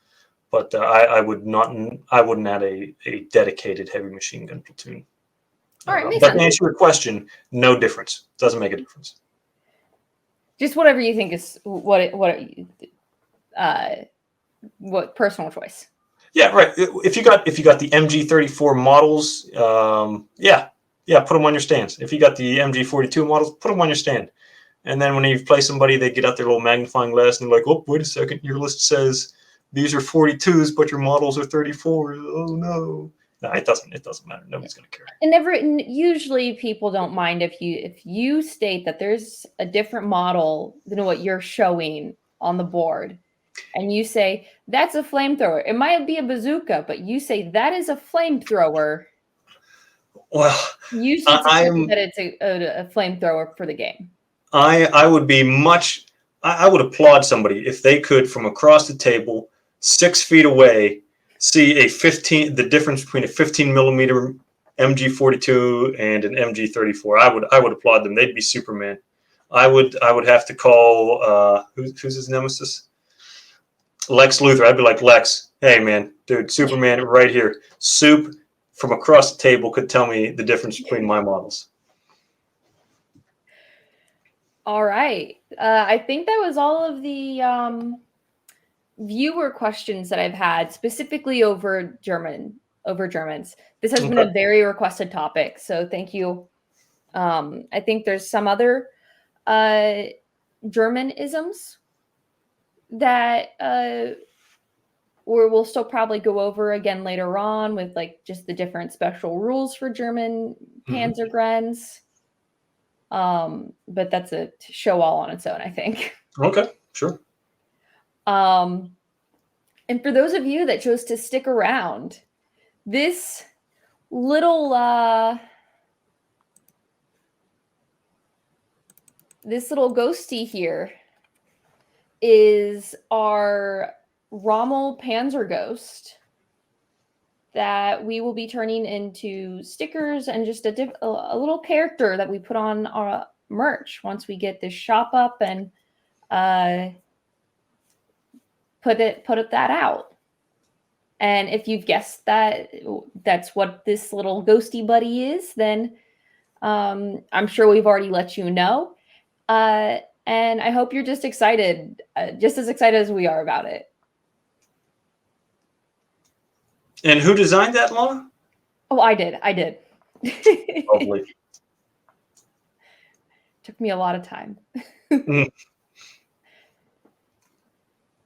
But I wouldn't add a dedicated heavy machine gun platoon. All right, but to answer your question, no difference. Doesn't make a difference. Just whatever you think is what personal choice. Yeah, right. If you got the MG34 models, put them on your stands. If you got the MG42 models, put them on your stand. And then when you play somebody, they get out their little magnifying glass and they're like, "Oh, wait a second, your list says these are 42s, but your models are 34s. Oh no." No, it doesn't matter. Nobody's going to care. And usually people don't mind if you state that there's a different model than what you're showing on the board, and you say that's a flamethrower. It might be a bazooka, but you say that is a flamethrower. Well, you should say that it's a flamethrower for the game. I would be I would applaud somebody if they could, from across the table, 6 feet away, see the difference between a 15 millimeter MG42 and an MG34. I would applaud them. They'd be Superman. I would have to call who's his nemesis? Lex Luthor. I'd be like, Lex, hey man, dude, Superman right here. Soup from across the table could tell me the difference between my models. All right. I think that was all of the viewer questions that I've had, specifically over Germans. This has been a very requested topic, so thank you. I think there's some other German isms that we'll still probably go over again later on with like just the different special rules for German Panzergrens. But that's a show all on its own, I think. Okay, sure. And for those of you that chose to stick around, this little ghosty here is our Rommel Panzer Ghost that we will be turning into stickers and just a little character that we put on our merch once we get this shop up and put that out. And if you've guessed that that's what this little ghosty buddy is, then I'm sure we've already let you know. And I hope you're just excited, just as excited as we are about it. And who designed that, Lana? Oh, I did. Lovely. Took me a lot of time. Mm.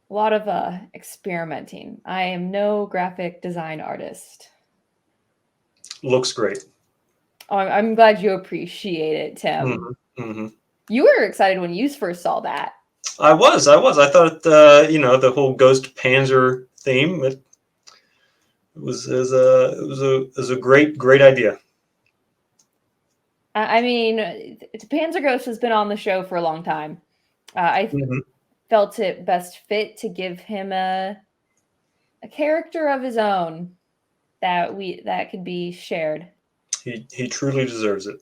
A lot of experimenting. I am no graphic design artist. Looks great. Oh, I'm glad you appreciate it, Tim. You were excited when you first saw that. I was. I thought, the whole Ghost Panzer theme, it was a great idea. I mean, Panzer Ghost has been on the show for a long time. I felt it best fit to give him a character of his own that could be shared. He truly deserves it.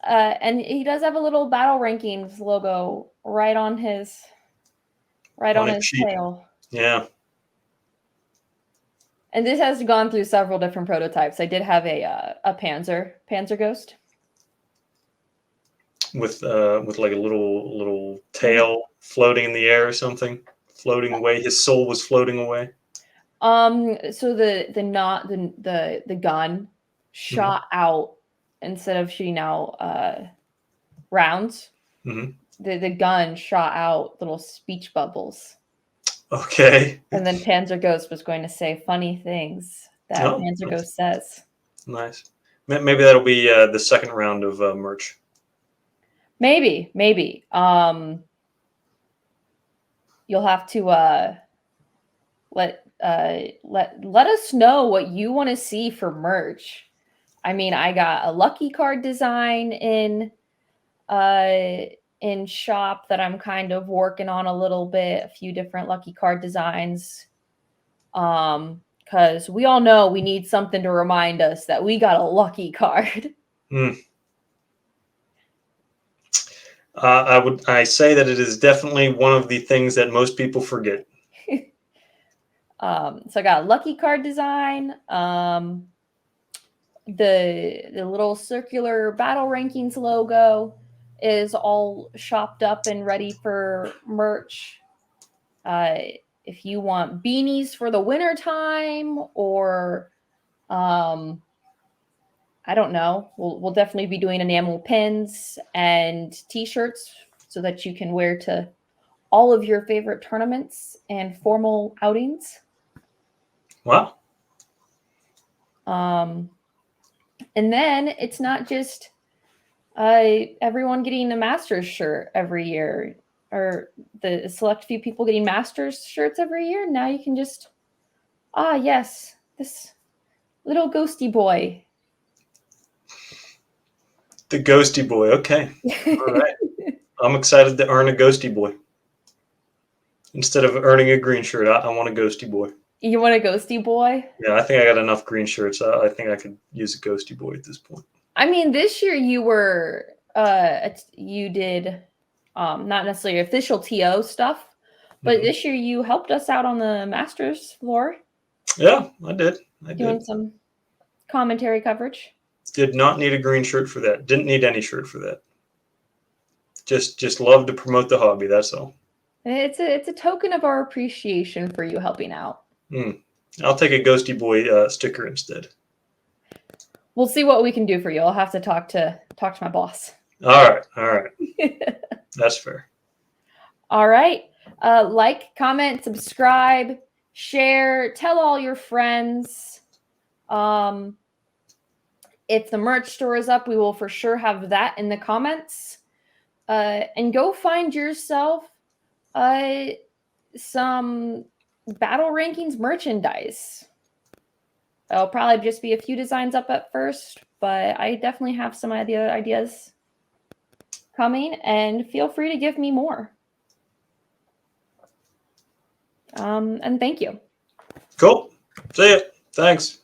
And he does have a little Battle Rankings logo right on his tail. Yeah. And this has gone through several different prototypes. I did have a Panzer Ghost with like a little tail floating in the air or something, floating away. His soul was floating away. So the gun shot out instead of shooting out rounds. The gun shot out little speech bubbles. Okay. And then Panzer Ghost was going to say funny things that Panzer Ghost says. Nice. Maybe that'll be the second round of merch. Maybe. You'll have to let us know what you want to see for merch. I mean, I got a lucky card design in shop that I'm kind of working on a little bit, a few different lucky card designs. Because we all know we need something to remind us that we got a lucky card. I say that it is definitely one of the things that most people forget. So I got a lucky card design. The little circular Battle Rankings logo is all shopped up and ready for merch. If you want beanies for the winter time, or I don't know, we'll definitely be doing enamel pins and t-shirts so that you can wear to all of your favorite tournaments and formal outings. Wow. And then it's not just everyone getting a Masters shirt every year, or the select few people getting Masters shirts every year. Now you can just, yes, this little ghosty boy. The ghosty boy. Okay. All right. I'm excited to earn a ghosty boy. Instead of earning a green shirt, I want a ghosty boy. You want a ghosty boy? Yeah, I think I got enough green shirts. I think I could use a ghosty boy at this point. I mean, this year you were, you did not necessarily official TO stuff, but Mhm. this year you helped us out on the Masters floor, Yeah, I did. I doing did. some commentary coverage. Did not need a green shirt for that. Didn't need any shirt for that. Just love to promote the hobby. That's all. It's a token of our appreciation for you helping out. I'll take a Ghosty Boy sticker instead. We'll see what we can do for you. I'll have to talk to my boss. All right. That's fair. All right. Like, comment, subscribe, share, tell all your friends. If the merch store is up, we will for sure have that in the comments. And go find yourself some battle rankings merchandise. There'll probably just be a few designs up at first, but I definitely have some ideas coming, and feel free to give me more. And thank you. Cool. See ya. Thanks.